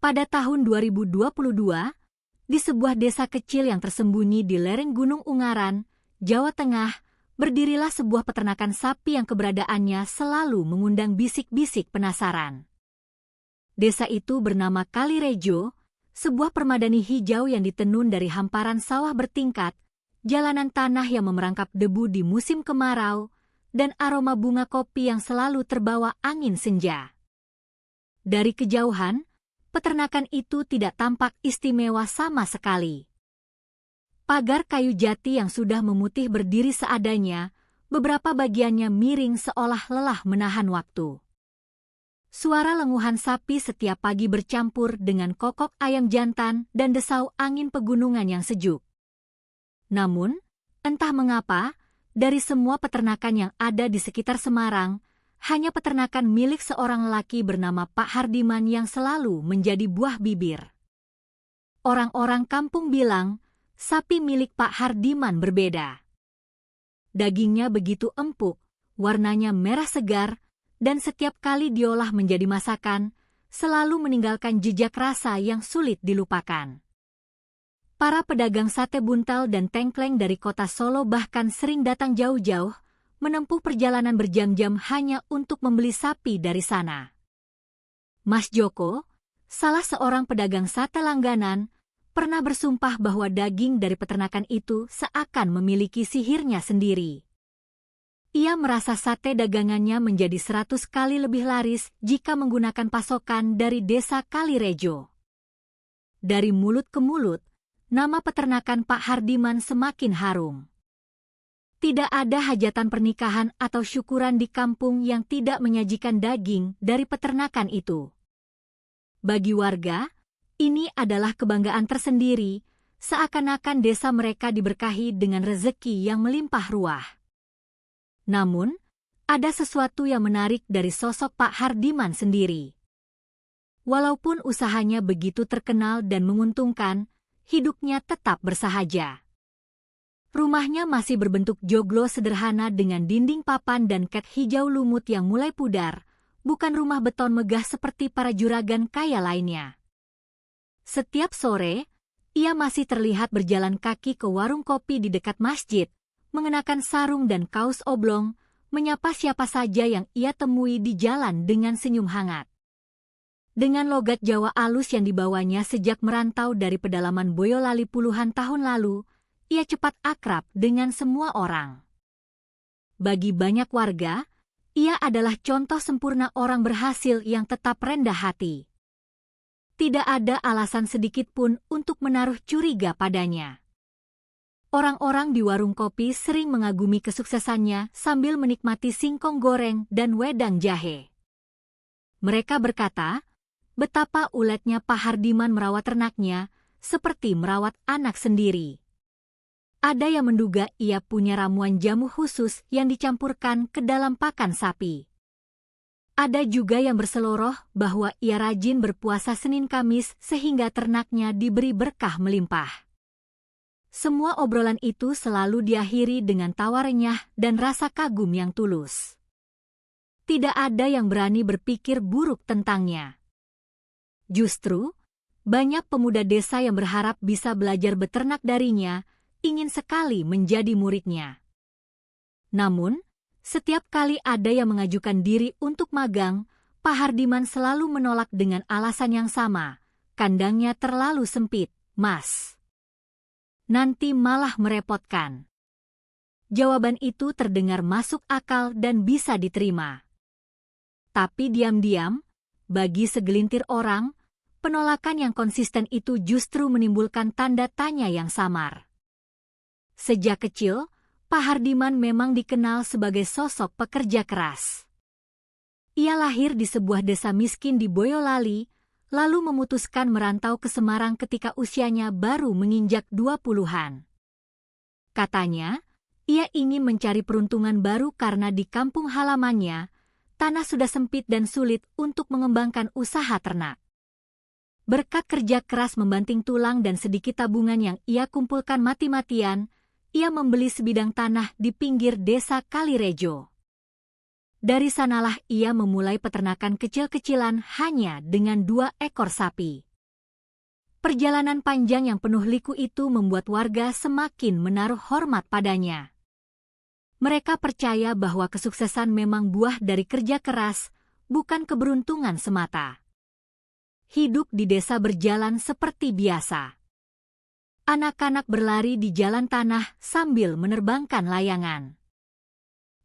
Pada tahun 2022, di sebuah desa kecil yang tersembunyi di lereng Gunung Ungaran, Jawa Tengah, berdirilah sebuah peternakan sapi yang keberadaannya selalu mengundang bisik-bisik penasaran. Desa itu bernama Kalirejo, sebuah permadani hijau yang ditenun dari hamparan sawah bertingkat, jalanan tanah yang memerangkap debu di musim kemarau, dan aroma bunga kopi yang selalu terbawa angin senja. Dari kejauhan, peternakan itu tidak tampak istimewa sama sekali. Pagar kayu jati yang sudah memutih berdiri seadanya, beberapa bagiannya miring seolah lelah menahan waktu. Suara lenguhan sapi setiap pagi bercampur dengan kokok ayam jantan dan desau angin pegunungan yang sejuk. Namun, entah mengapa, dari semua peternakan yang ada di sekitar Semarang, hanya peternakan milik seorang lelaki bernama Pak Hardiman yang selalu menjadi buah bibir. Orang-orang kampung bilang, sapi milik Pak Hardiman berbeda. Dagingnya begitu empuk, warnanya merah segar, dan setiap kali diolah menjadi masakan, selalu meninggalkan jejak rasa yang sulit dilupakan. Para pedagang sate buntal dan tengkleng dari kota Solo bahkan sering datang jauh-jauh, menempuh perjalanan berjam-jam hanya untuk membeli sapi dari sana. Mas Joko, salah seorang pedagang sate langganan, pernah bersumpah bahwa daging dari peternakan itu seakan memiliki sihirnya sendiri. Ia merasa sate dagangannya menjadi 100 kali lebih laris jika menggunakan pasokan dari desa Kalirejo. Dari mulut ke mulut, nama peternakan Pak Hardiman semakin harum. Tidak ada hajatan pernikahan atau syukuran di kampung yang tidak menyajikan daging dari peternakan itu. Bagi warga, ini adalah kebanggaan tersendiri, seakan-akan desa mereka diberkahi dengan rezeki yang melimpah ruah. Namun, ada sesuatu yang menarik dari sosok Pak Hardiman sendiri. Walaupun usahanya begitu terkenal dan menguntungkan, hidupnya tetap bersahaja. Rumahnya masih berbentuk joglo sederhana dengan dinding papan dan cat hijau lumut yang mulai pudar, bukan rumah beton megah seperti para juragan kaya lainnya. Setiap sore, ia masih terlihat berjalan kaki ke warung kopi di dekat masjid, mengenakan sarung dan kaos oblong, menyapa siapa saja yang ia temui di jalan dengan senyum hangat. Dengan logat Jawa alus yang dibawanya sejak merantau dari pedalaman Boyolali puluhan tahun lalu, ia cepat akrab dengan semua orang. Bagi banyak warga, ia adalah contoh sempurna orang berhasil yang tetap rendah hati. Tidak ada alasan sedikit pun untuk menaruh curiga padanya. Orang-orang di warung kopi sering mengagumi kesuksesannya sambil menikmati singkong goreng dan wedang jahe. Mereka berkata, betapa uletnya Pak Hardiman merawat ternaknya, seperti merawat anak sendiri. Ada yang menduga ia punya ramuan jamu khusus yang dicampurkan ke dalam pakan sapi. Ada juga yang berseloroh bahwa ia rajin berpuasa Senin Kamis sehingga ternaknya diberi berkah melimpah. Semua obrolan itu selalu diakhiri dengan tawa renyah dan rasa kagum yang tulus. Tidak ada yang berani berpikir buruk tentangnya. Justru, banyak pemuda desa yang berharap bisa belajar beternak darinya, ingin sekali menjadi muridnya. Namun, setiap kali ada yang mengajukan diri untuk magang, Pak Hardiman selalu menolak dengan alasan yang sama, kandangnya terlalu sempit, Mas. Nanti malah merepotkan. Jawaban itu terdengar masuk akal dan bisa diterima. Tapi diam-diam, bagi segelintir orang, penolakan yang konsisten itu justru menimbulkan tanda tanya yang samar. Sejak kecil, Pak Hardiman memang dikenal sebagai sosok pekerja keras. Ia lahir di sebuah desa miskin di Boyolali, lalu memutuskan merantau ke Semarang ketika usianya baru menginjak 20-an. Katanya, ia ingin mencari peruntungan baru karena di kampung halamannya, tanah sudah sempit dan sulit untuk mengembangkan usaha ternak. Berkat kerja keras membanting tulang dan sedikit tabungan yang ia kumpulkan mati-matian, ia membeli sebidang tanah di pinggir desa Kalirejo. Dari sanalah ia memulai peternakan kecil-kecilan hanya dengan 2 ekor sapi. Perjalanan panjang yang penuh liku itu membuat warga semakin menaruh hormat padanya. Mereka percaya bahwa kesuksesan memang buah dari kerja keras, bukan keberuntungan semata. Hidup di desa berjalan seperti biasa. Anak-anak berlari di jalan tanah sambil menerbangkan layangan.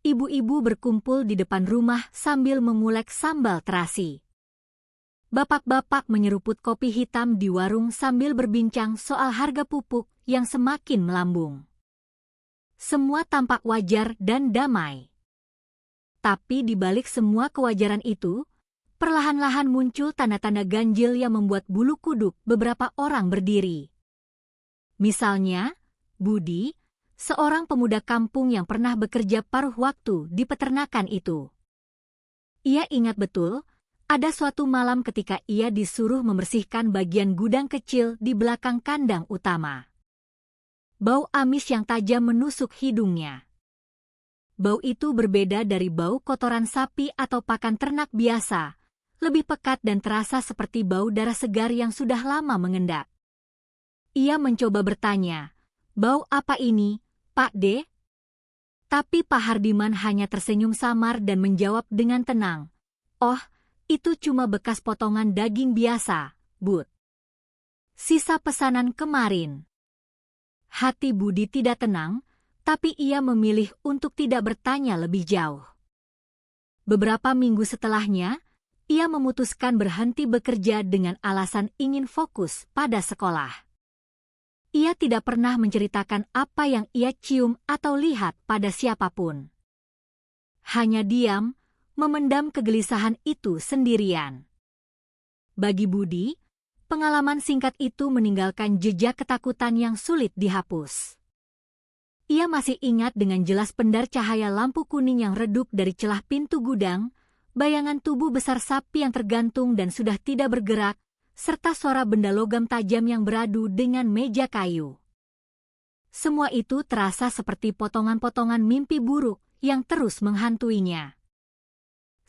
Ibu-ibu berkumpul di depan rumah sambil mengulek sambal terasi. Bapak-bapak menyeruput kopi hitam di warung sambil berbincang soal harga pupuk yang semakin melambung. Semua tampak wajar dan damai. Tapi di balik semua kewajaran itu, perlahan-lahan muncul tanda-tanda ganjil yang membuat bulu kuduk beberapa orang berdiri. Misalnya, Budi, seorang pemuda kampung yang pernah bekerja paruh waktu di peternakan itu. Ia ingat betul, ada suatu malam ketika ia disuruh membersihkan bagian gudang kecil di belakang kandang utama. Bau amis yang tajam menusuk hidungnya. Bau itu berbeda dari bau kotoran sapi atau pakan ternak biasa, lebih pekat dan terasa seperti bau darah segar yang sudah lama mengendap. Ia mencoba bertanya, "Bau apa ini, Pak D?" Tapi Pak Hardiman hanya tersenyum samar dan menjawab dengan tenang, "Oh, itu cuma bekas potongan daging biasa, Bud. Sisa pesanan kemarin." Hati Budi tidak tenang, tapi ia memilih untuk tidak bertanya lebih jauh. Beberapa minggu setelahnya, ia memutuskan berhenti bekerja dengan alasan ingin fokus pada sekolah. Ia tidak pernah menceritakan apa yang ia cium atau lihat pada siapapun. Hanya diam, memendam kegelisahan itu sendirian. Bagi Budi, pengalaman singkat itu meninggalkan jejak ketakutan yang sulit dihapus. Ia masih ingat dengan jelas pendar cahaya lampu kuning yang redup dari celah pintu gudang, bayangan tubuh besar sapi yang tergantung dan sudah tidak bergerak, serta suara benda logam tajam yang beradu dengan meja kayu. Semua itu terasa seperti potongan-potongan mimpi buruk yang terus menghantuinya.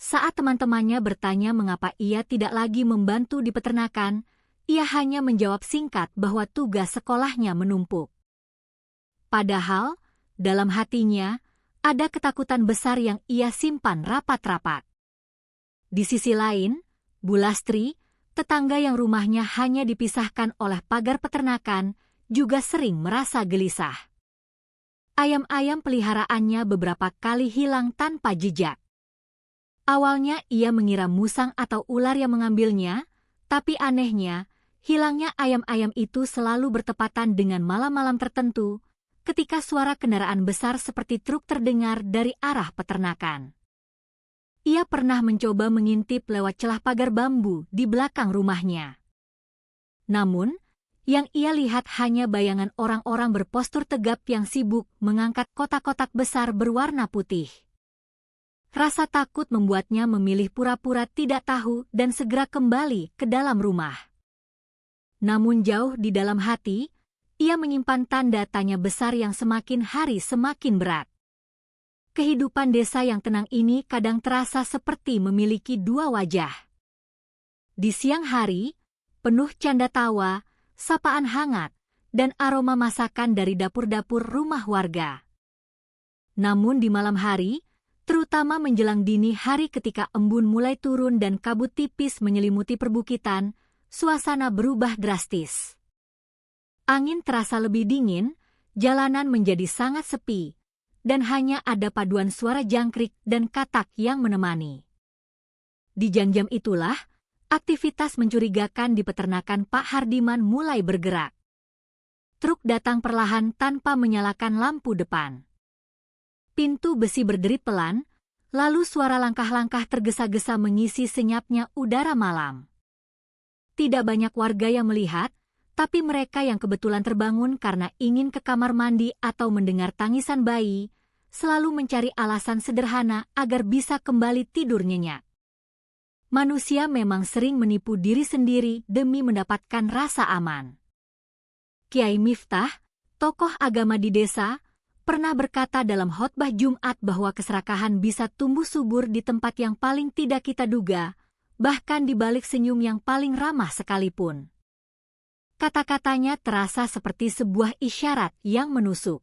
Saat teman-temannya bertanya mengapa ia tidak lagi membantu di peternakan, ia hanya menjawab singkat bahwa tugas sekolahnya menumpuk. Padahal, dalam hatinya, ada ketakutan besar yang ia simpan rapat-rapat. Di sisi lain, Bu Lastri, tetangga yang rumahnya hanya dipisahkan oleh pagar peternakan, juga sering merasa gelisah. Ayam-ayam peliharaannya beberapa kali hilang tanpa jejak. Awalnya ia mengira musang atau ular yang mengambilnya, tapi anehnya, hilangnya ayam-ayam itu selalu bertepatan dengan malam-malam tertentu, ketika suara kendaraan besar seperti truk terdengar dari arah peternakan. Ia pernah mencoba mengintip lewat celah pagar bambu di belakang rumahnya. Namun, yang ia lihat hanya bayangan orang-orang berpostur tegap yang sibuk mengangkat kotak-kotak besar berwarna putih. Rasa takut membuatnya memilih pura-pura tidak tahu dan segera kembali ke dalam rumah. Namun jauh di dalam hati, ia menyimpan tanda tanya besar yang semakin hari semakin berat. Kehidupan desa yang tenang ini kadang terasa seperti memiliki dua wajah. Di siang hari, penuh canda tawa, sapaan hangat, dan aroma masakan dari dapur-dapur rumah warga. Namun di malam hari, terutama menjelang dini hari ketika embun mulai turun dan kabut tipis menyelimuti perbukitan, suasana berubah drastis. Angin terasa lebih dingin, jalanan menjadi sangat sepi, dan hanya ada paduan suara jangkrik dan katak yang menemani. Di jam-jam itulah, aktivitas mencurigakan di peternakan Pak Hardiman mulai bergerak. Truk datang perlahan tanpa menyalakan lampu depan. Pintu besi berderit pelan, lalu suara langkah-langkah tergesa-gesa mengisi senyapnya udara malam. Tidak banyak warga yang melihat, tapi mereka yang kebetulan terbangun karena ingin ke kamar mandi atau mendengar tangisan bayi, selalu mencari alasan sederhana agar bisa kembali tidur nyenyak. Manusia memang sering menipu diri sendiri demi mendapatkan rasa aman. Kiai Miftah, tokoh agama di desa, pernah berkata dalam khotbah Jumat bahwa keserakahan bisa tumbuh subur di tempat yang paling tidak kita duga, bahkan di balik senyum yang paling ramah sekalipun. Kata-katanya terasa seperti sebuah isyarat yang menusuk.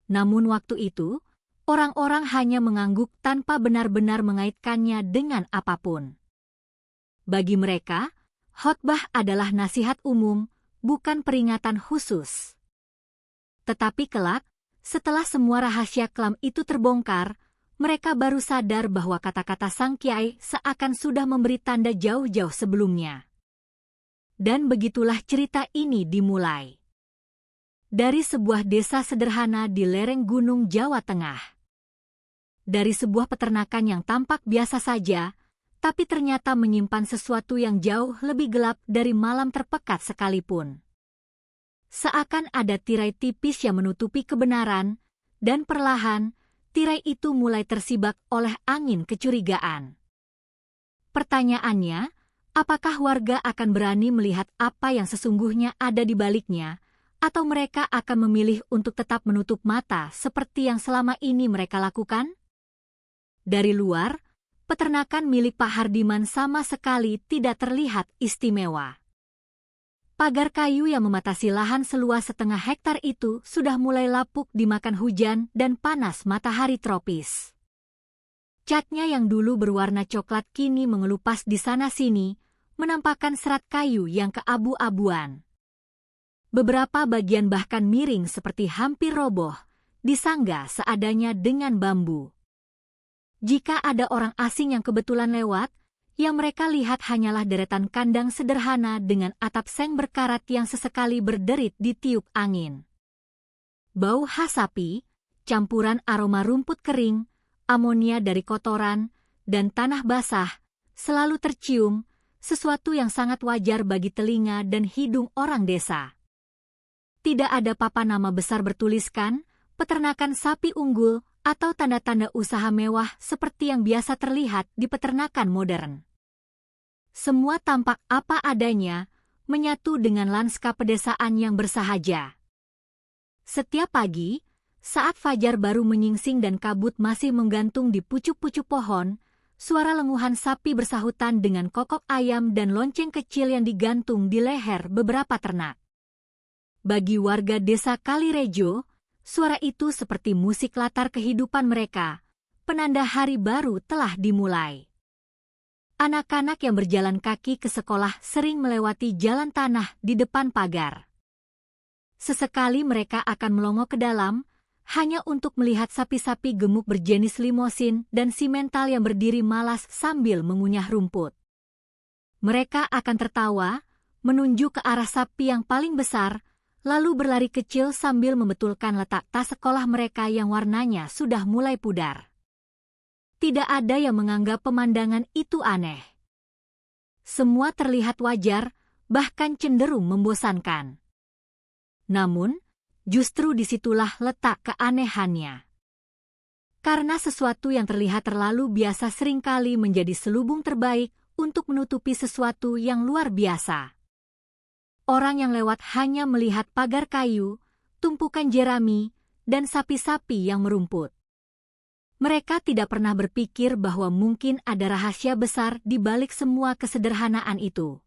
Namun waktu itu, orang-orang hanya mengangguk tanpa benar-benar mengaitkannya dengan apapun. Bagi mereka, khotbah adalah nasihat umum, bukan peringatan khusus. Tetapi kelak, setelah semua rahasia kelam itu terbongkar, mereka baru sadar bahwa kata-kata sang kiai seakan sudah memberi tanda jauh-jauh sebelumnya. Dan begitulah cerita ini dimulai. Dari sebuah desa sederhana di lereng gunung Jawa Tengah. Dari sebuah peternakan yang tampak biasa saja, tapi ternyata menyimpan sesuatu yang jauh lebih gelap dari malam terpekat sekalipun. Seakan ada tirai tipis yang menutupi kebenaran, dan perlahan, tirai itu mulai tersibak oleh angin kecurigaan. Pertanyaannya, apakah warga akan berani melihat apa yang sesungguhnya ada di baliknya, atau mereka akan memilih untuk tetap menutup mata seperti yang selama ini mereka lakukan? Dari luar, peternakan milik Pak Hardiman sama sekali tidak terlihat istimewa. Pagar kayu yang mematasi lahan seluas setengah hektar itu sudah mulai lapuk dimakan hujan dan panas matahari tropis. Catnya yang dulu berwarna coklat kini mengelupas di sana-sini, menampakkan serat kayu yang keabu-abuan. Beberapa bagian bahkan miring seperti hampir roboh, disanggah seadanya dengan bambu. Jika ada orang asing yang kebetulan lewat, yang mereka lihat hanyalah deretan kandang sederhana dengan atap seng berkarat yang sesekali berderit ditiup angin. Bau khas sapi, campuran aroma rumput kering, amonia dari kotoran, dan tanah basah, selalu tercium, sesuatu yang sangat wajar bagi telinga dan hidung orang desa. Tidak ada papan nama besar bertuliskan, peternakan sapi unggul, atau tanda-tanda usaha mewah seperti yang biasa terlihat di peternakan modern. Semua tampak apa adanya, menyatu dengan lanskap pedesaan yang bersahaja. Setiap pagi, saat fajar baru menyingsing dan kabut masih menggantung di pucuk-pucuk pohon, suara lenguhan sapi bersahutan dengan kokok ayam dan lonceng kecil yang digantung di leher beberapa ternak. Bagi warga desa Kalirejo, suara itu seperti musik latar kehidupan mereka, penanda hari baru telah dimulai. Anak-anak yang berjalan kaki ke sekolah sering melewati jalan tanah di depan pagar. Sesekali mereka akan melongo ke dalam, hanya untuk melihat sapi-sapi gemuk berjenis limosin dan simental yang berdiri malas sambil mengunyah rumput. Mereka akan tertawa, menunjuk ke arah sapi yang paling besar, lalu berlari kecil sambil membetulkan letak tas sekolah mereka yang warnanya sudah mulai pudar. Tidak ada yang menganggap pemandangan itu aneh. Semua terlihat wajar, bahkan cenderung membosankan. Namun, justru disitulah letak keanehannya. Karena sesuatu yang terlihat terlalu biasa seringkali menjadi selubung terbaik untuk menutupi sesuatu yang luar biasa. Orang yang lewat hanya melihat pagar kayu, tumpukan jerami, dan sapi-sapi yang merumput. Mereka tidak pernah berpikir bahwa mungkin ada rahasia besar di balik semua kesederhanaan itu.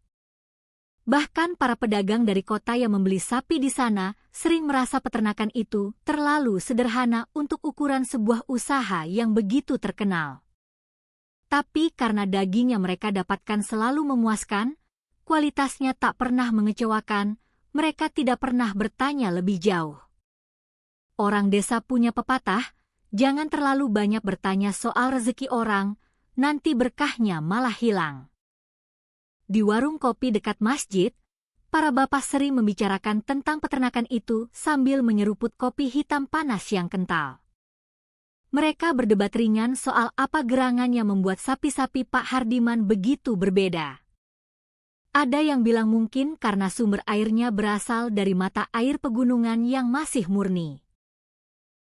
Bahkan para pedagang dari kota yang membeli sapi di sana sering merasa peternakan itu terlalu sederhana untuk ukuran sebuah usaha yang begitu terkenal. Tapi karena daging yang mereka dapatkan selalu memuaskan, kualitasnya tak pernah mengecewakan, mereka tidak pernah bertanya lebih jauh. Orang desa punya pepatah, jangan terlalu banyak bertanya soal rezeki orang, nanti berkahnya malah hilang. Di warung kopi dekat masjid, para bapak sering membicarakan tentang peternakan itu sambil menyeruput kopi hitam panas yang kental. Mereka berdebat ringan soal apa gerangan yang membuat sapi-sapi Pak Hardiman begitu berbeda. Ada yang bilang mungkin karena sumber airnya berasal dari mata air pegunungan yang masih murni.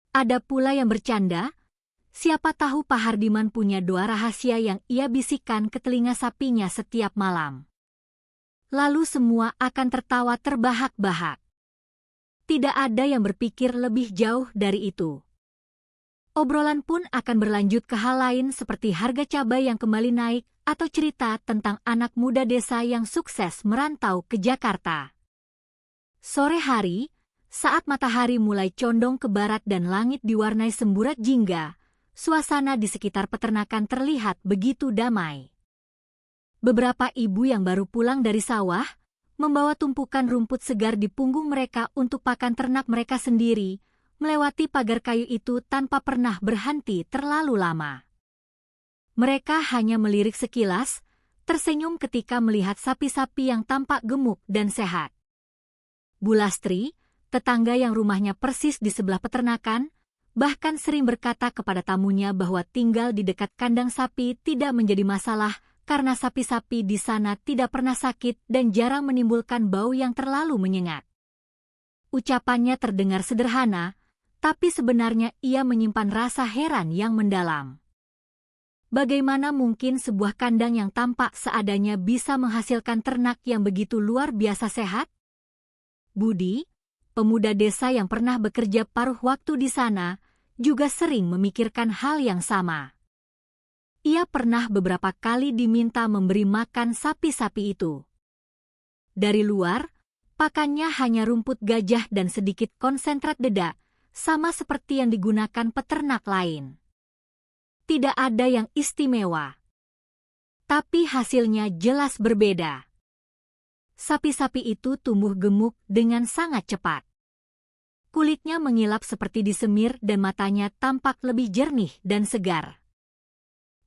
Ada pula yang bercanda, siapa tahu Pak Hardiman punya doa rahasia yang ia bisikkan ke telinga sapinya setiap malam. Lalu semua akan tertawa terbahak-bahak. Tidak ada yang berpikir lebih jauh dari itu. Obrolan pun akan berlanjut ke hal lain seperti harga cabai yang kembali naik atau cerita tentang anak muda desa yang sukses merantau ke Jakarta. Sore hari, saat matahari mulai condong ke barat dan langit diwarnai semburat jingga, suasana di sekitar peternakan terlihat begitu damai. Beberapa ibu yang baru pulang dari sawah membawa tumpukan rumput segar di punggung mereka untuk pakan ternak mereka sendiri, melewati pagar kayu itu tanpa pernah berhenti terlalu lama. Mereka hanya melirik sekilas, tersenyum ketika melihat sapi-sapi yang tampak gemuk dan sehat. Bu Lastri, tetangga yang rumahnya persis di sebelah peternakan, bahkan sering berkata kepada tamunya bahwa tinggal di dekat kandang sapi tidak menjadi masalah karena sapi-sapi di sana tidak pernah sakit dan jarang menimbulkan bau yang terlalu menyengat. Ucapannya terdengar sederhana, tapi sebenarnya ia menyimpan rasa heran yang mendalam. Bagaimana mungkin sebuah kandang yang tampak seadanya bisa menghasilkan ternak yang begitu luar biasa sehat? Budi, pemuda desa yang pernah bekerja paruh waktu di sana, juga sering memikirkan hal yang sama. Ia pernah beberapa kali diminta memberi makan sapi-sapi itu. Dari luar, pakannya hanya rumput gajah dan sedikit konsentrat dedak, sama seperti yang digunakan peternak lain. Tidak ada yang istimewa. Tapi hasilnya jelas berbeda. Sapi-sapi itu tumbuh gemuk dengan sangat cepat. Kulitnya mengilap seperti disemir dan matanya tampak lebih jernih dan segar.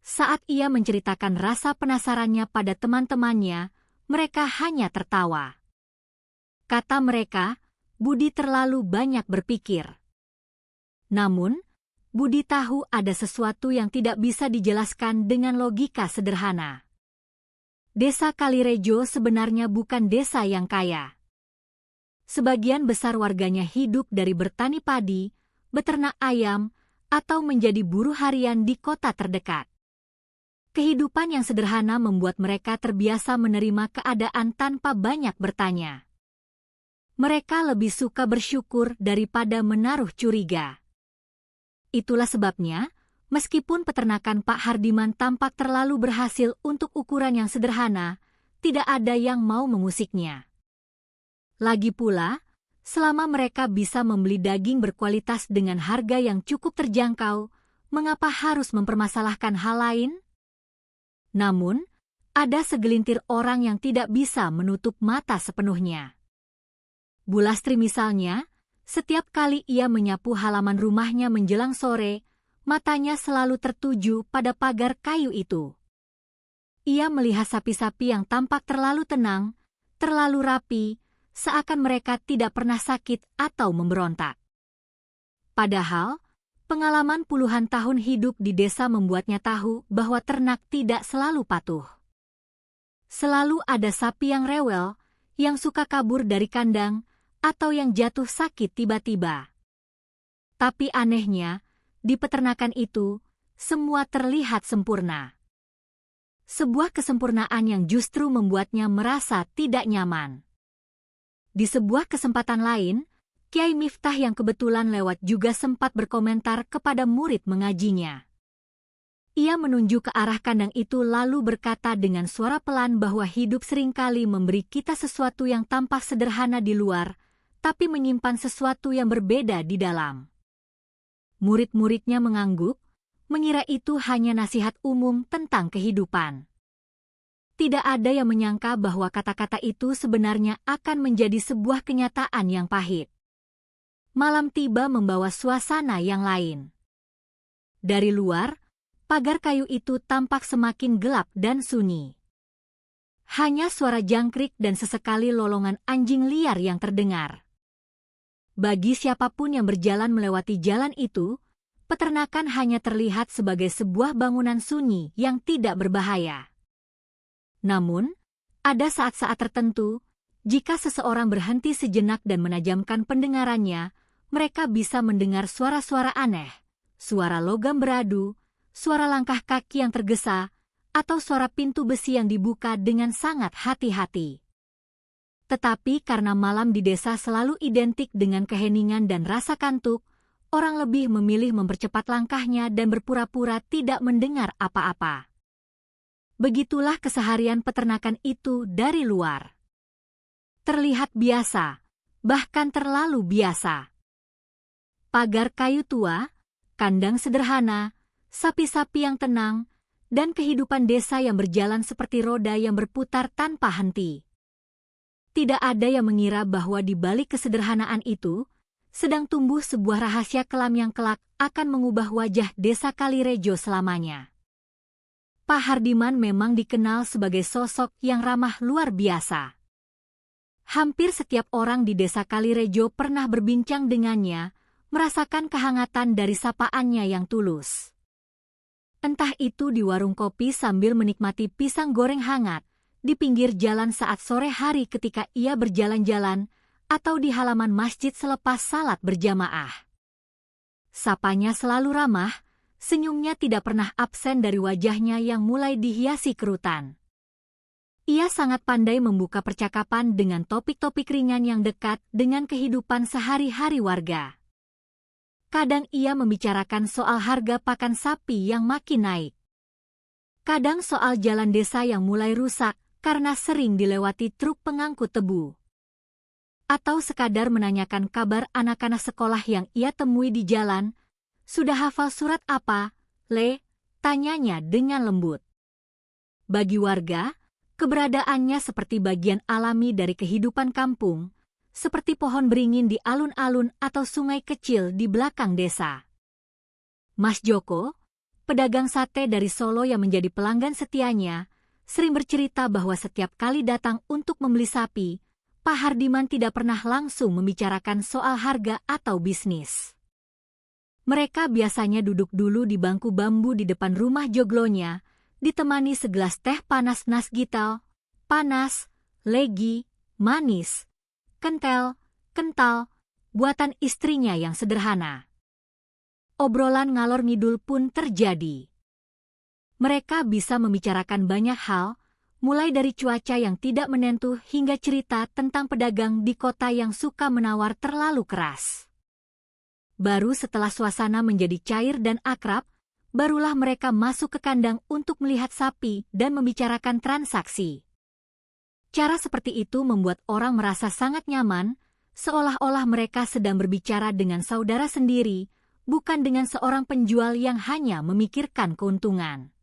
Saat ia menceritakan rasa penasarannya pada teman-temannya, mereka hanya tertawa. Kata mereka, Budi terlalu banyak berpikir. Namun, Budi tahu ada sesuatu yang tidak bisa dijelaskan dengan logika sederhana. Desa Kalirejo sebenarnya bukan desa yang kaya. Sebagian besar warganya hidup dari bertani padi, beternak ayam, atau menjadi buruh harian di kota terdekat. Kehidupan yang sederhana membuat mereka terbiasa menerima keadaan tanpa banyak bertanya. Mereka lebih suka bersyukur daripada menaruh curiga. Itulah sebabnya, meskipun peternakan Pak Hardiman tampak terlalu berhasil untuk ukuran yang sederhana, tidak ada yang mau mengusiknya. Lagi pula, selama mereka bisa membeli daging berkualitas dengan harga yang cukup terjangkau, mengapa harus mempermasalahkan hal lain? Namun, ada segelintir orang yang tidak bisa menutup mata sepenuhnya. Bu Lastri misalnya, setiap kali ia menyapu halaman rumahnya menjelang sore, matanya selalu tertuju pada pagar kayu itu. Ia melihat sapi-sapi yang tampak terlalu tenang, terlalu rapi, seakan mereka tidak pernah sakit atau memberontak. Padahal, pengalaman puluhan tahun hidup di desa membuatnya tahu bahwa ternak tidak selalu patuh. Selalu ada sapi yang rewel, yang suka kabur dari kandang, atau yang jatuh sakit tiba-tiba. Tapi anehnya, di peternakan itu, semua terlihat sempurna. Sebuah kesempurnaan yang justru membuatnya merasa tidak nyaman. Di sebuah kesempatan lain, Kiai Miftah yang kebetulan lewat juga sempat berkomentar kepada murid mengajinya. Ia menunjuk ke arah kandang itu lalu berkata dengan suara pelan bahwa hidup seringkali memberi kita sesuatu yang tampak sederhana di luar, tapi menyimpan sesuatu yang berbeda di dalam. Murid-muridnya mengangguk, mengira itu hanya nasihat umum tentang kehidupan. Tidak ada yang menyangka bahwa kata-kata itu sebenarnya akan menjadi sebuah kenyataan yang pahit. Malam tiba membawa suasana yang lain. Dari luar, pagar kayu itu tampak semakin gelap dan sunyi. Hanya suara jangkrik dan sesekali lolongan anjing liar yang terdengar. Bagi siapapun yang berjalan melewati jalan itu, peternakan hanya terlihat sebagai sebuah bangunan sunyi yang tidak berbahaya. Namun, ada saat-saat tertentu, jika seseorang berhenti sejenak dan menajamkan pendengarannya, mereka bisa mendengar suara-suara aneh, suara logam beradu, suara langkah kaki yang tergesa, atau suara pintu besi yang dibuka dengan sangat hati-hati. Tetapi karena malam di desa selalu identik dengan keheningan dan rasa kantuk, orang lebih memilih mempercepat langkahnya dan berpura-pura tidak mendengar apa-apa. Begitulah keseharian peternakan itu dari luar. Terlihat biasa, bahkan terlalu biasa. Pagar kayu tua, kandang sederhana, sapi-sapi yang tenang, dan kehidupan desa yang berjalan seperti roda yang berputar tanpa henti. Tidak ada yang mengira bahwa di balik kesederhanaan itu, sedang tumbuh sebuah rahasia kelam yang kelak akan mengubah wajah desa Kalirejo selamanya. Pak Hardiman memang dikenal sebagai sosok yang ramah luar biasa. Hampir setiap orang di desa Kalirejo pernah berbincang dengannya, merasakan kehangatan dari sapaannya yang tulus. Entah itu di warung kopi sambil menikmati pisang goreng hangat, di pinggir jalan saat sore hari ketika ia berjalan-jalan, atau di halaman masjid selepas salat berjamaah. Sapanya selalu ramah, senyumnya tidak pernah absen dari wajahnya yang mulai dihiasi kerutan. Ia sangat pandai membuka percakapan dengan topik-topik ringan yang dekat dengan kehidupan sehari-hari warga. Kadang ia membicarakan soal harga pakan sapi yang makin naik. Kadang soal jalan desa yang mulai rusak karena sering dilewati truk pengangkut tebu. Atau sekadar menanyakan kabar anak-anak sekolah yang ia temui di jalan. Sudah hafal surat apa, Le? Tanyanya dengan lembut. Bagi warga, keberadaannya seperti bagian alami dari kehidupan kampung, seperti pohon beringin di alun-alun atau sungai kecil di belakang desa. Mas Joko, pedagang sate dari Solo yang menjadi pelanggan setianya, sering bercerita bahwa setiap kali datang untuk membeli sapi, Pak Hardiman tidak pernah langsung membicarakan soal harga atau bisnis. Mereka biasanya duduk dulu di bangku bambu di depan rumah joglonya, ditemani segelas teh panas nasgital, panas, legi, manis, kental, buatan istrinya yang sederhana. Obrolan ngalor ngidul pun terjadi. Mereka bisa membicarakan banyak hal, mulai dari cuaca yang tidak menentu hingga cerita tentang pedagang di kota yang suka menawar terlalu keras. Baru setelah suasana menjadi cair dan akrab, barulah mereka masuk ke kandang untuk melihat sapi dan membicarakan transaksi. Cara seperti itu membuat orang merasa sangat nyaman, seolah-olah mereka sedang berbicara dengan saudara sendiri, bukan dengan seorang penjual yang hanya memikirkan keuntungan.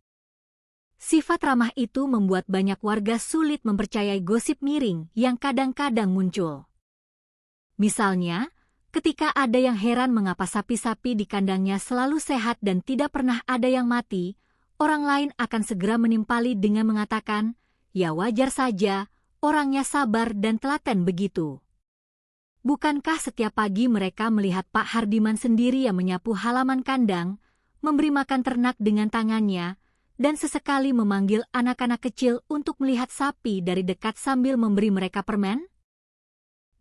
Sifat ramah itu membuat banyak warga sulit mempercayai gosip miring yang kadang-kadang muncul. Misalnya, ketika ada yang heran mengapa sapi-sapi di kandangnya selalu sehat dan tidak pernah ada yang mati, orang lain akan segera menimpali dengan mengatakan, "Ya wajar saja, orangnya sabar dan telaten begitu." Bukankah setiap pagi mereka melihat Pak Hardiman sendiri yang menyapu halaman kandang, memberi makan ternak dengan tangannya, dan sesekali memanggil anak-anak kecil untuk melihat sapi dari dekat sambil memberi mereka permen?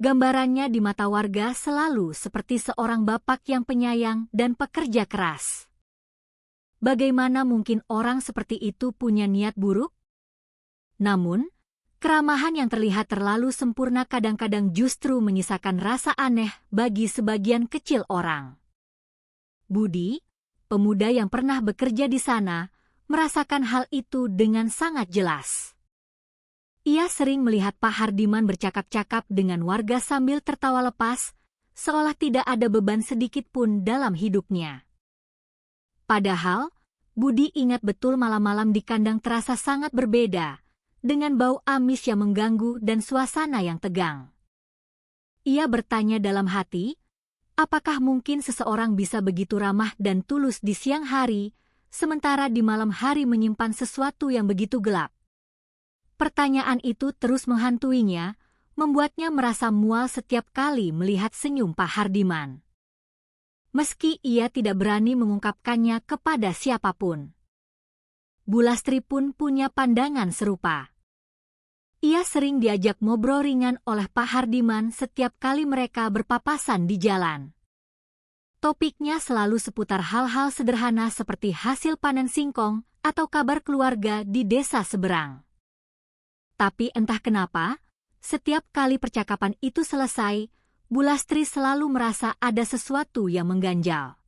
Gambarannya di mata warga selalu seperti seorang bapak yang penyayang dan pekerja keras. Bagaimana mungkin orang seperti itu punya niat buruk? Namun, keramahan yang terlihat terlalu sempurna kadang-kadang justru menyisakan rasa aneh bagi sebagian kecil orang. Budi, pemuda yang pernah bekerja di sana, merasakan hal itu dengan sangat jelas. Ia sering melihat Pak Hardiman bercakap-cakap dengan warga sambil tertawa lepas, seolah tidak ada beban sedikit pun dalam hidupnya. Padahal, Budi ingat betul malam-malam di kandang terasa sangat berbeda, dengan bau amis yang mengganggu dan suasana yang tegang. Ia bertanya dalam hati, apakah mungkin seseorang bisa begitu ramah dan tulus di siang hari, sementara di malam hari menyimpan sesuatu yang begitu gelap? Pertanyaan itu terus menghantuinya, membuatnya merasa mual setiap kali melihat senyum Pak Hardiman. Meski ia tidak berani mengungkapkannya kepada siapapun. Bu Lastri pun punya pandangan serupa. Ia sering diajak ngobrol ringan oleh Pak Hardiman setiap kali mereka berpapasan di jalan. Topiknya selalu seputar hal-hal sederhana seperti hasil panen singkong atau kabar keluarga di desa seberang. Tapi entah kenapa, setiap kali percakapan itu selesai, Bu Lastri selalu merasa ada sesuatu yang mengganjal.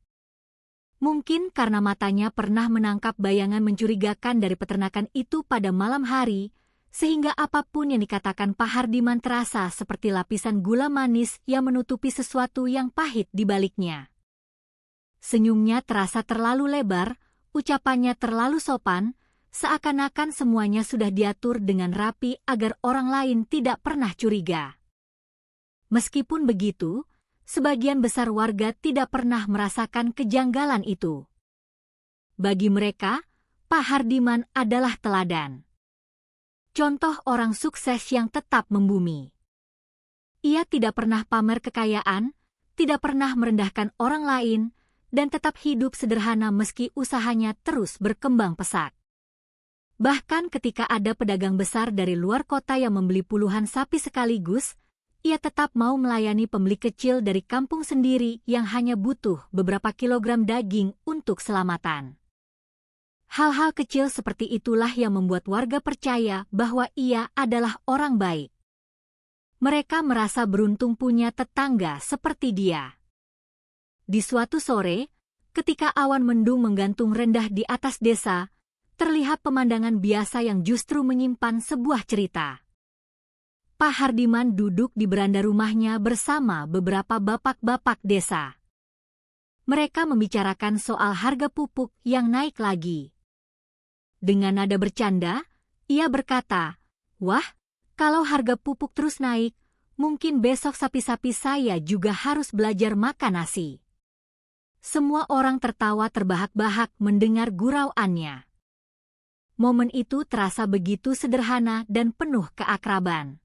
Mungkin karena matanya pernah menangkap bayangan mencurigakan dari peternakan itu pada malam hari, sehingga apapun yang dikatakan Pak Hardiman terasa seperti lapisan gula manis yang menutupi sesuatu yang pahit di baliknya. Senyumnya terasa terlalu lebar, ucapannya terlalu sopan, seakan-akan semuanya sudah diatur dengan rapi agar orang lain tidak pernah curiga. Meskipun begitu, sebagian besar warga tidak pernah merasakan kejanggalan itu. Bagi mereka, Pak Hardiman adalah teladan. Contoh orang sukses yang tetap membumi. Ia tidak pernah pamer kekayaan, tidak pernah merendahkan orang lain, dan tetap hidup sederhana meski usahanya terus berkembang pesat. Bahkan ketika ada pedagang besar dari luar kota yang membeli puluhan sapi sekaligus, ia tetap mau melayani pembeli kecil dari kampung sendiri yang hanya butuh beberapa kilogram daging untuk selamatan. Hal-hal kecil seperti itulah yang membuat warga percaya bahwa ia adalah orang baik. Mereka merasa beruntung punya tetangga seperti dia. Di suatu sore, ketika awan mendung menggantung rendah di atas desa, terlihat pemandangan biasa yang justru menyimpan sebuah cerita. Pak Hardiman duduk di beranda rumahnya bersama beberapa bapak-bapak desa. Mereka membicarakan soal harga pupuk yang naik lagi. Dengan nada bercanda, ia berkata, "Wah, kalau harga pupuk terus naik, mungkin besok sapi-sapi saya juga harus belajar makan nasi." Semua orang tertawa terbahak-bahak mendengar gurauannya. Momen itu terasa begitu sederhana dan penuh keakraban.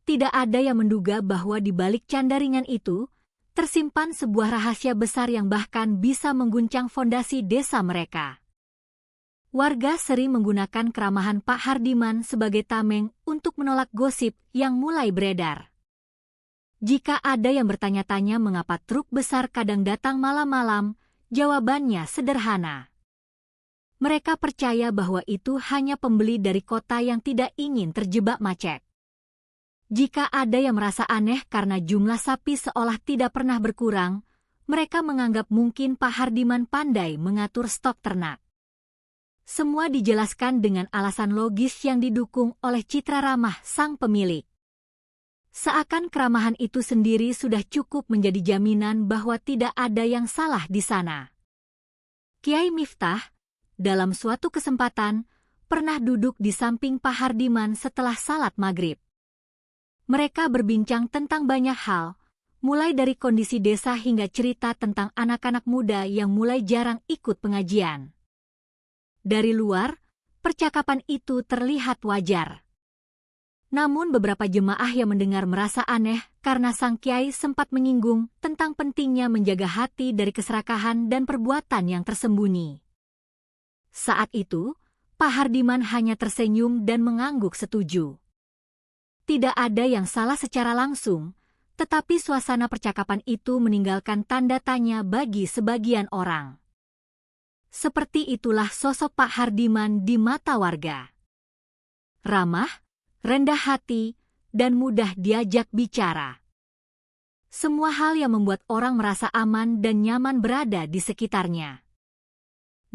Tidak ada yang menduga bahwa di balik canda ringan itu, tersimpan sebuah rahasia besar yang bahkan bisa mengguncang fondasi desa mereka. Warga sering menggunakan keramahan Pak Hardiman sebagai tameng untuk menolak gosip yang mulai beredar. Jika ada yang bertanya-tanya mengapa truk besar kadang datang malam-malam, jawabannya sederhana. Mereka percaya bahwa itu hanya pembeli dari kota yang tidak ingin terjebak macet. Jika ada yang merasa aneh karena jumlah sapi seolah tidak pernah berkurang, mereka menganggap mungkin Pak Hardiman pandai mengatur stok ternak. Semua dijelaskan dengan alasan logis yang didukung oleh citra ramah sang pemilik. Seakan keramahan itu sendiri sudah cukup menjadi jaminan bahwa tidak ada yang salah di sana. Kiai Miftah, dalam suatu kesempatan, pernah duduk di samping Pak Hardiman setelah salat maghrib. Mereka berbincang tentang banyak hal, mulai dari kondisi desa hingga cerita tentang anak-anak muda yang mulai jarang ikut pengajian. Dari luar, percakapan itu terlihat wajar. Namun beberapa jemaah yang mendengar merasa aneh karena sang kiai sempat menyinggung tentang pentingnya menjaga hati dari keserakahan dan perbuatan yang tersembunyi. Saat itu, Pak Hardiman hanya tersenyum dan mengangguk setuju. Tidak ada yang salah secara langsung, tetapi suasana percakapan itu meninggalkan tanda tanya bagi sebagian orang. Seperti itulah sosok Pak Hardiman di mata warga. Ramah, rendah hati, dan mudah diajak bicara. Semua hal yang membuat orang merasa aman dan nyaman berada di sekitarnya.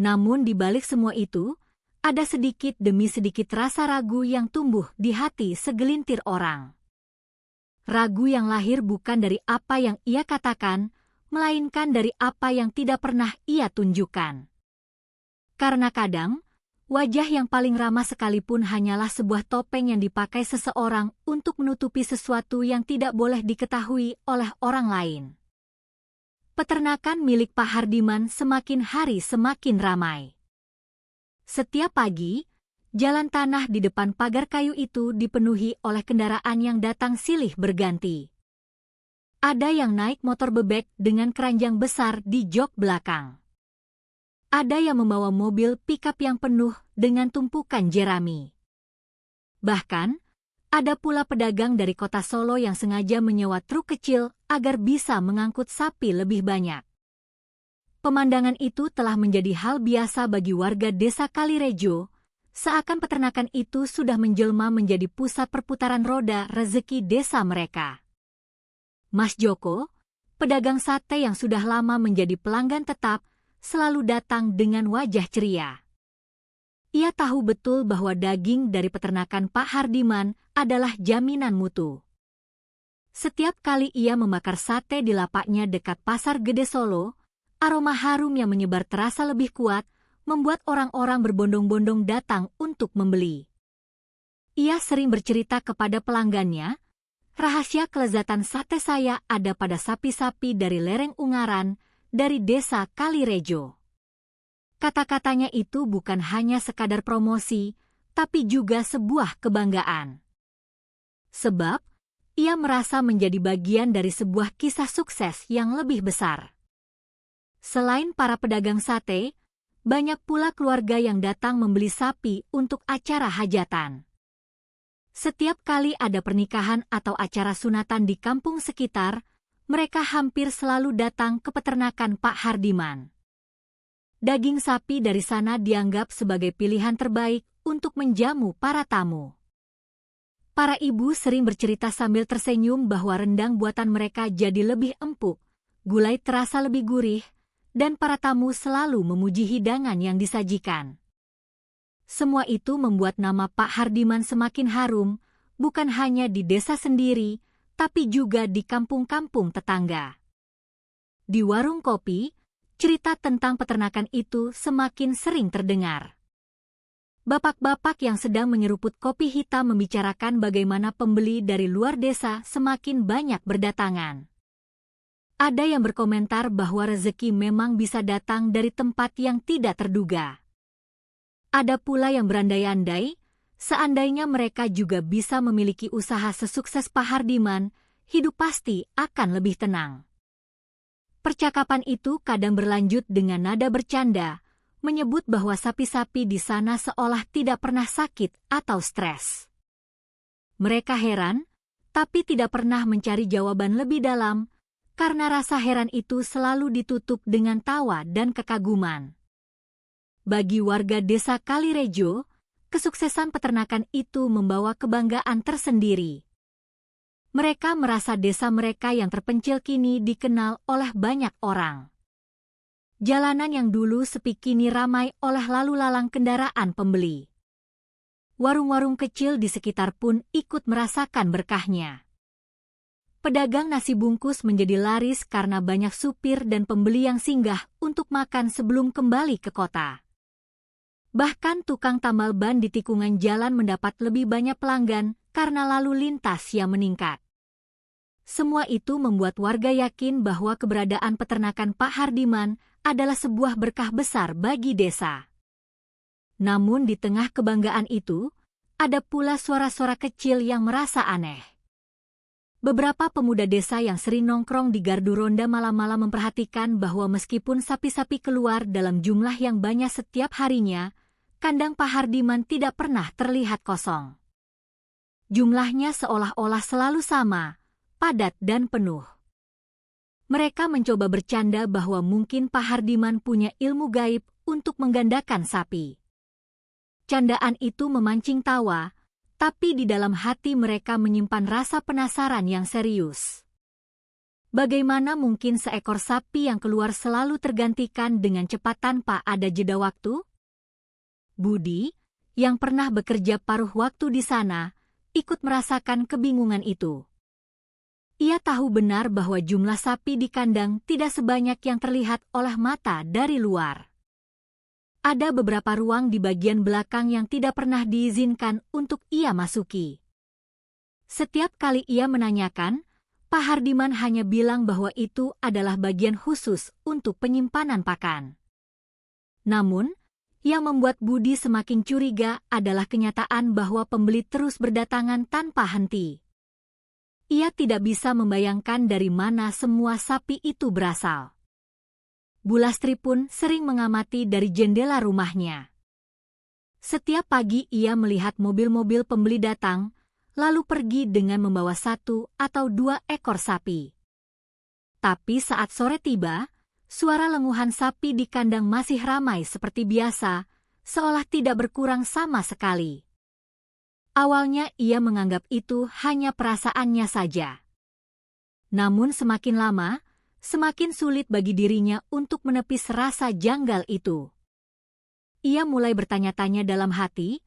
Namun di balik semua itu, ada sedikit demi sedikit rasa ragu yang tumbuh di hati segelintir orang. Ragu yang lahir bukan dari apa yang ia katakan, melainkan dari apa yang tidak pernah ia tunjukkan. Karena kadang, wajah yang paling ramah sekalipun hanyalah sebuah topeng yang dipakai seseorang untuk menutupi sesuatu yang tidak boleh diketahui oleh orang lain. Peternakan milik Pak Hardiman semakin hari semakin ramai. Setiap pagi, jalan tanah di depan pagar kayu itu dipenuhi oleh kendaraan yang datang silih berganti. Ada yang naik motor bebek dengan keranjang besar di jok belakang. Ada yang membawa mobil pikap yang penuh dengan tumpukan jerami. Bahkan, ada pula pedagang dari kota Solo yang sengaja menyewa truk kecil agar bisa mengangkut sapi lebih banyak. Pemandangan itu telah menjadi hal biasa bagi warga desa Kalirejo, seakan peternakan itu sudah menjelma menjadi pusat perputaran roda rezeki desa mereka. Mas Joko, pedagang sate yang sudah lama menjadi pelanggan tetap, selalu datang dengan wajah ceria. Ia tahu betul bahwa daging dari peternakan Pak Hardiman adalah jaminan mutu. Setiap kali ia membakar sate di lapaknya dekat Pasar Gede Solo, aroma harum yang menyebar terasa lebih kuat, membuat orang-orang berbondong-bondong datang untuk membeli. Ia sering bercerita kepada pelanggannya, rahasia kelezatan sate saya ada pada sapi-sapi dari lereng Ungaran, dari desa Kalirejo. Kata-katanya itu bukan hanya sekadar promosi, tapi juga sebuah kebanggaan. Sebab, ia merasa menjadi bagian dari sebuah kisah sukses yang lebih besar. Selain para pedagang sate, banyak pula keluarga yang datang membeli sapi untuk acara hajatan. Setiap kali ada pernikahan atau acara sunatan di kampung sekitar, mereka hampir selalu datang ke peternakan Pak Hardiman. Daging sapi dari sana dianggap sebagai pilihan terbaik untuk menjamu para tamu. Para ibu sering bercerita sambil tersenyum bahwa rendang buatan mereka jadi lebih empuk, gulai terasa lebih gurih, dan para tamu selalu memuji hidangan yang disajikan. Semua itu membuat nama Pak Hardiman semakin harum, bukan hanya di desa sendiri, tapi juga di kampung-kampung tetangga. Di warung kopi, cerita tentang peternakan itu semakin sering terdengar. Bapak-bapak yang sedang menyeruput kopi hitam membicarakan bagaimana pembeli dari luar desa semakin banyak berdatangan. Ada yang berkomentar bahwa rezeki memang bisa datang dari tempat yang tidak terduga. Ada pula yang berandai-andai, seandainya mereka juga bisa memiliki usaha sesukses Pak Hardiman, hidup pasti akan lebih tenang. Percakapan itu kadang berlanjut dengan nada bercanda, menyebut bahwa sapi-sapi di sana seolah tidak pernah sakit atau stres. Mereka heran, tapi tidak pernah mencari jawaban lebih dalam, karena rasa heran itu selalu ditutup dengan tawa dan kekaguman. Bagi warga desa Kalirejo, kesuksesan peternakan itu membawa kebanggaan tersendiri. Mereka merasa desa mereka yang terpencil kini dikenal oleh banyak orang. Jalanan yang dulu sepi kini ramai oleh lalu lalang kendaraan pembeli. Warung-warung kecil di sekitar pun ikut merasakan berkahnya. Pedagang nasi bungkus menjadi laris karena banyak supir dan pembeli yang singgah untuk makan sebelum kembali ke kota. Bahkan tukang tambal ban di tikungan jalan mendapat lebih banyak pelanggan karena lalu lintas yang meningkat. Semua itu membuat warga yakin bahwa keberadaan peternakan Pak Hardiman adalah sebuah berkah besar bagi desa. Namun di tengah kebanggaan itu, ada pula suara-suara kecil yang merasa aneh. Beberapa pemuda desa yang sering nongkrong di gardu ronda malam-malam memperhatikan bahwa meskipun sapi-sapi keluar dalam jumlah yang banyak setiap harinya, kandang Pak Hardiman tidak pernah terlihat kosong. Jumlahnya seolah-olah selalu sama, padat dan penuh. Mereka mencoba bercanda bahwa mungkin Pak Hardiman punya ilmu gaib untuk menggandakan sapi. Candaan itu memancing tawa, tapi di dalam hati mereka menyimpan rasa penasaran yang serius. Bagaimana mungkin seekor sapi yang keluar selalu tergantikan dengan cepat tanpa ada jeda waktu? Budi, yang pernah bekerja paruh waktu di sana, ikut merasakan kebingungan itu. Ia tahu benar bahwa jumlah sapi di kandang tidak sebanyak yang terlihat oleh mata dari luar. Ada beberapa ruang di bagian belakang yang tidak pernah diizinkan untuk ia masuki. Setiap kali ia menanyakan, Pak Hardiman hanya bilang bahwa itu adalah bagian khusus untuk penyimpanan pakan. Namun, yang membuat Budi semakin curiga adalah kenyataan bahwa pembeli terus berdatangan tanpa henti. Ia tidak bisa membayangkan dari mana semua sapi itu berasal. Bulastri pun sering mengamati dari jendela rumahnya. Setiap pagi ia melihat mobil-mobil pembeli datang, lalu pergi dengan membawa 1 atau 2 ekor sapi. Tapi saat sore tiba, suara lenguhan sapi di kandang masih ramai seperti biasa, seolah tidak berkurang sama sekali. Awalnya ia menganggap itu hanya perasaannya saja. Namun semakin lama, semakin sulit bagi dirinya untuk menepis rasa janggal itu. Ia mulai bertanya-tanya dalam hati,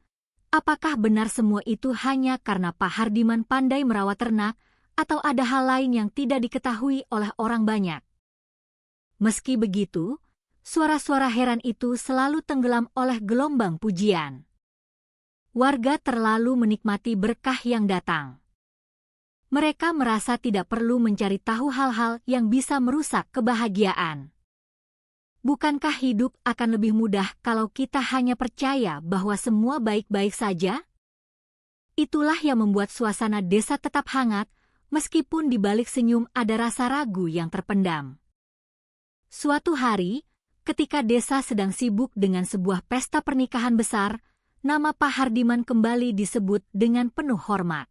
apakah benar semua itu hanya karena Pak Hardiman pandai merawat ternak, atau ada hal lain yang tidak diketahui oleh orang banyak. Meski begitu, suara-suara heran itu selalu tenggelam oleh gelombang pujian. Warga terlalu menikmati berkah yang datang. Mereka merasa tidak perlu mencari tahu hal-hal yang bisa merusak kebahagiaan. Bukankah hidup akan lebih mudah kalau kita hanya percaya bahwa semua baik-baik saja? Itulah yang membuat suasana desa tetap hangat, meskipun di balik senyum ada rasa ragu yang terpendam. Suatu hari, ketika desa sedang sibuk dengan sebuah pesta pernikahan besar, nama Pak Hardiman kembali disebut dengan penuh hormat.